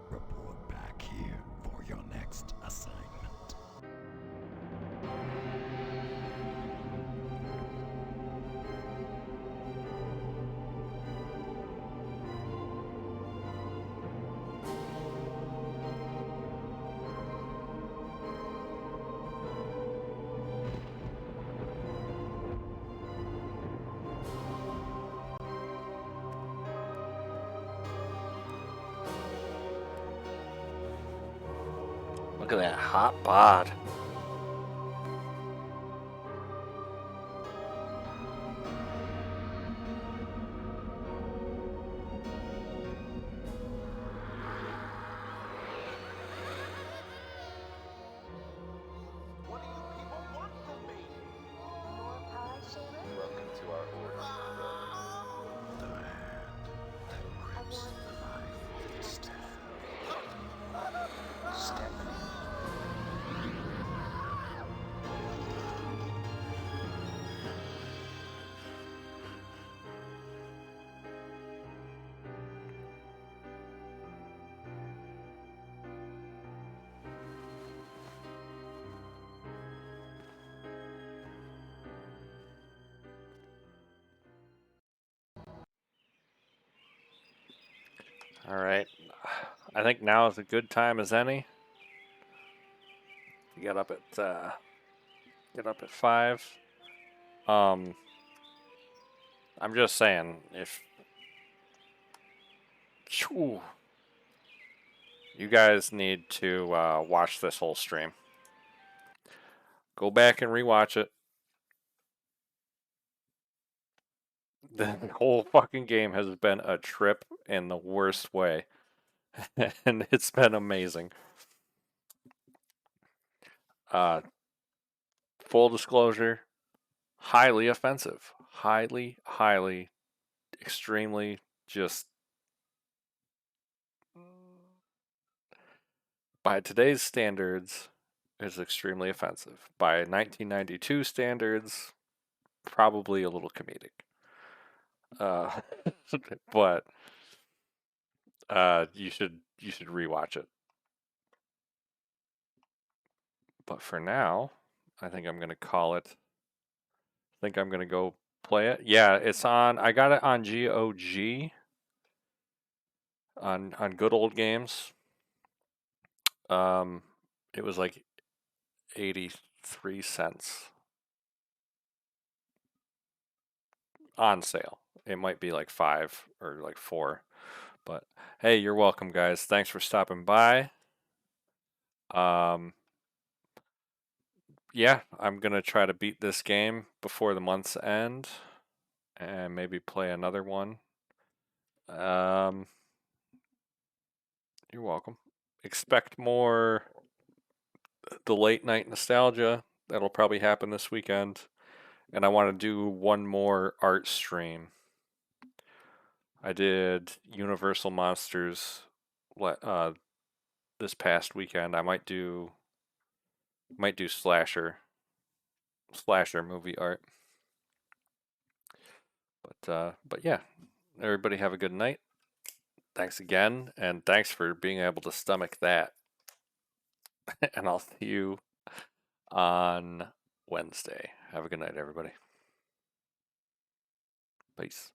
Report back here for your next assignment. Look at that hot bod. Welcome to our order. The hand that grips the knife is Stephanie. All right. I think now is a good time as any. Get up at 5. I'm just saying, if you guys need to watch this whole stream, go back and rewatch it. The whole fucking game has been a trip in the worst way, and it's been amazing. Full disclosure, highly offensive. Highly, extremely, just by today's standards, is extremely offensive. By 1992 standards, probably a little comedic. But you should rewatch it. But for now, I think I'm gonna call it. I think I'm gonna go play it. Yeah, it's on. I got it on GOG. On Good Old Games. It was like 83 cents on sale. It might be like 5 or like 4. But hey, you're welcome, guys. Thanks for stopping by. yeah, I'm gonna try to beat this game before the month's end, and maybe play another one. You're welcome. Expect more the late night nostalgia. That'll probably happen this weekend. And I want to do one more art stream. I did Universal Monsters this past weekend. I might do slasher movie art. But yeah, everybody have a good night. Thanks again, and thanks for being able to stomach that. And I'll see you on Wednesday. Have a good night, everybody. Peace.